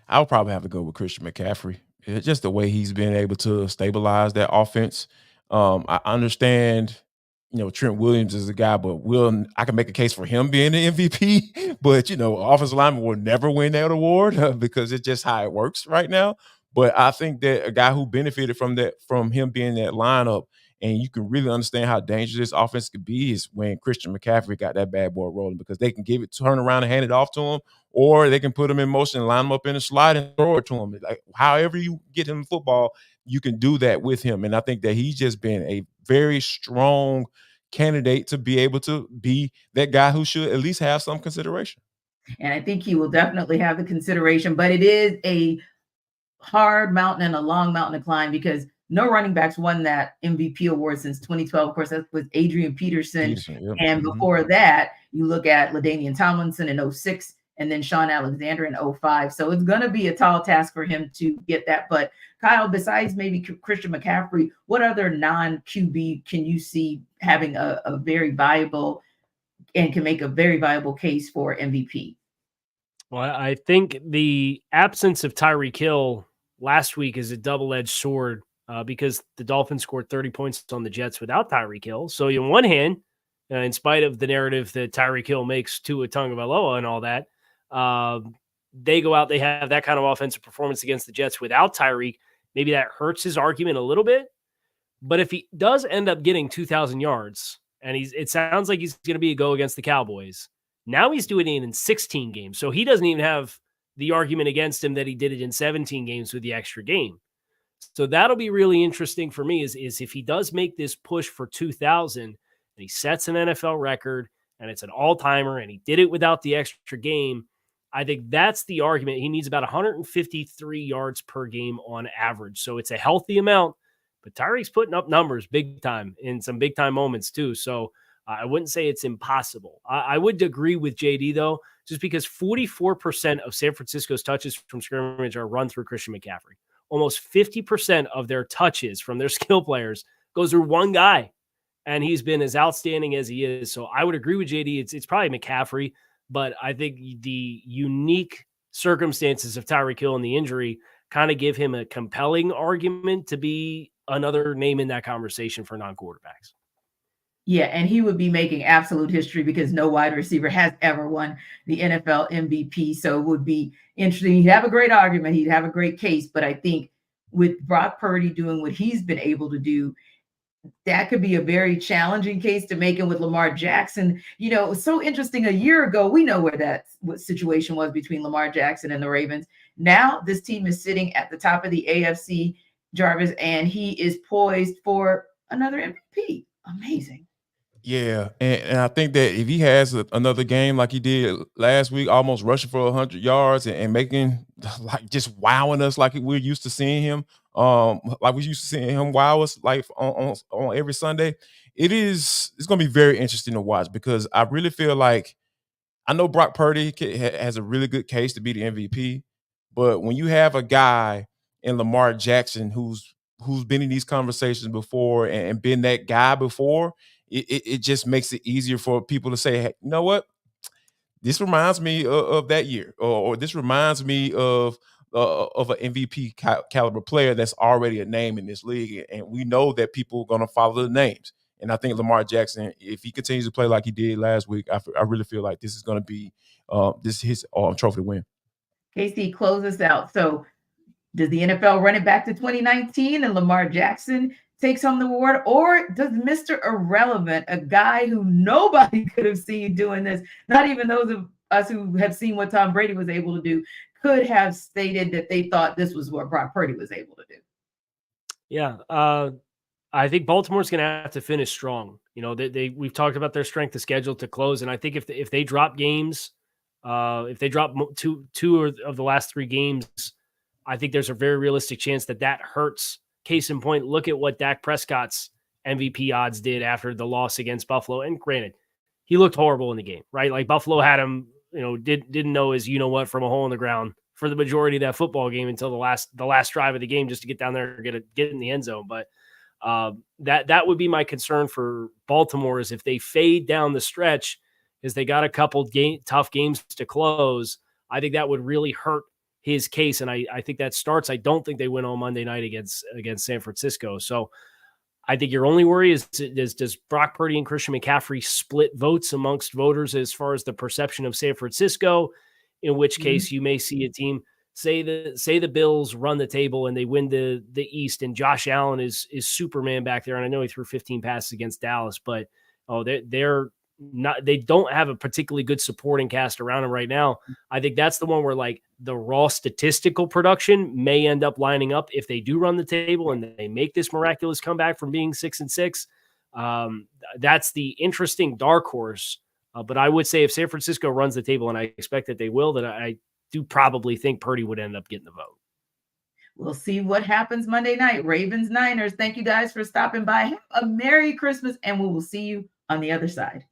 I would probably have to go with Christian McCaffrey. It's just the way he's been able to stabilize that offense. I understand, Trent Williams is a guy, but I can make a case for him being the MVP. But offensive lineman will never win that award because it's just how it works right now. But I think that a guy who benefited from him being in that lineup, and you can really understand how dangerous this offense could be, is when Christian McCaffrey got that bad boy rolling, because they can turn around and hand it off to him, or they can put him in motion and line him up in a slide and throw it to him. Like, however you get him football, you can do that with him. And I think that he's just been a very strong candidate to be able to be that guy who should at least have some consideration. And I think he will definitely have the consideration, but it is a hard mountain and a long mountain to climb, because no running backs won that MVP award since 2012. Of course, that was Adrian Peterson. Yep. And before that, you look at LaDainian Tomlinson in 2006, and then Sean Alexander in 2005. So it's going to be a tall task for him to get that. But Kyle, besides maybe Christian McCaffrey, what other non-QB can you see having a very viable and can make a very viable case for MVP? Well, I think the absence of Tyreek Hill last week is a double-edged sword, because the Dolphins scored 30 points on the Jets without Tyreek Hill. So on one hand, in spite of the narrative that Tyreek Hill makes Tua Tagovailoa and all that, they go out, they have that kind of offensive performance against the Jets without Tyreek. Maybe that hurts his argument a little bit. But if he does end up getting 2,000 yards, and it sounds like he's going to be a go against the Cowboys, now he's doing it in 16 games. So he doesn't even have the argument against him that he did it in 17 games with the extra game. So that'll be really interesting for me is if he does make this push for 2,000 and he sets an NFL record and it's an all-timer and he did it without the extra game, I think that's the argument. He needs about 153 yards per game on average. So it's a healthy amount, but Tyreek's putting up numbers big time in some big time moments too. So I wouldn't say it's impossible. I would agree with JD though, just because 44% of San Francisco's touches from scrimmage are run through Christian McCaffrey. Almost 50% of their touches from their skill players goes through one guy, and he's been as outstanding as he is. So I would agree with JD. It's probably McCaffrey, but I think the unique circumstances of Tyreek Hill and the injury kind of give him a compelling argument to be another name in that conversation for non-quarterbacks. Yeah, and he would be making absolute history because no wide receiver has ever won the NFL MVP. So it would be interesting. He'd have a great argument. He'd have a great case. But I think with Brock Purdy doing what he's been able to do, that could be a very challenging case to make. And with Lamar Jackson, it was so interesting. A year ago, we know what situation was between Lamar Jackson and the Ravens. Now this team is sitting at the top of the AFC, Jarvis, and he is poised for another MVP. Amazing. Yeah, and I think that if he has another game like he did last week, almost rushing for 100 yards and making, like, just wowing us like we're used to seeing him, like we used to seeing him wow us like on every Sunday, it's going to be very interesting to watch, because I really feel like, I know Brock Purdy has a really good case to be the MVP, but when you have a guy in Lamar Jackson who's been in these conversations before and been that guy before, it just makes it easier for people to say, hey, you know what? This reminds me of that year, or this reminds me of an MVP caliber player that's already a name in this league. And we know that people are going to follow the names. And I think Lamar Jackson, if he continues to play like he did last week, I really feel like this is going to be his trophy to win. Casey, close us out. So does the NFL run it back to 2019 and Lamar Jackson takes home the award, or does Mr. Irrelevant, a guy who nobody could have seen doing this, not even those of us who have seen what Tom Brady was able to do, could have stated that they thought this was what Brock Purdy was able to do? Yeah, I think Baltimore's going to have to finish strong. We've talked about their strength of schedule to close, and I think if they drop games If they drop two of the last 3 games, I think there's a very realistic chance that hurts. Case in point, look at what Dak Prescott's MVP odds did after the loss against Buffalo. And granted, he looked horrible in the game, right? Like Buffalo had him, didn't know his from a hole in the ground for the majority of that football game until the last drive of the game, just to get down there and get in the end zone. But that would be my concern for Baltimore, is if they fade down the stretch, is they got a couple tough games to close. I think that would really hurt his case. And I think that starts. I don't think they win on Monday night against San Francisco. So I think your only worry is does Brock Purdy and Christian McCaffrey split votes amongst voters as far as the perception of San Francisco, in which case you may see a team say the Bills run the table and they win the East, and Josh Allen is Superman back there. And I know he threw 15 passes against Dallas, but they don't have a particularly good supporting cast around him right now. I think that's the one where like the raw statistical production may end up lining up if they do run the table and they make this miraculous comeback from being 6-6. That's the interesting dark horse. But I would say if San Francisco runs the table, and I expect that they will, that I do probably think Purdy would end up getting the vote. We'll see what happens Monday night. Ravens, Niners. Thank you guys for stopping by. Have a Merry Christmas, and we will see you on the other side.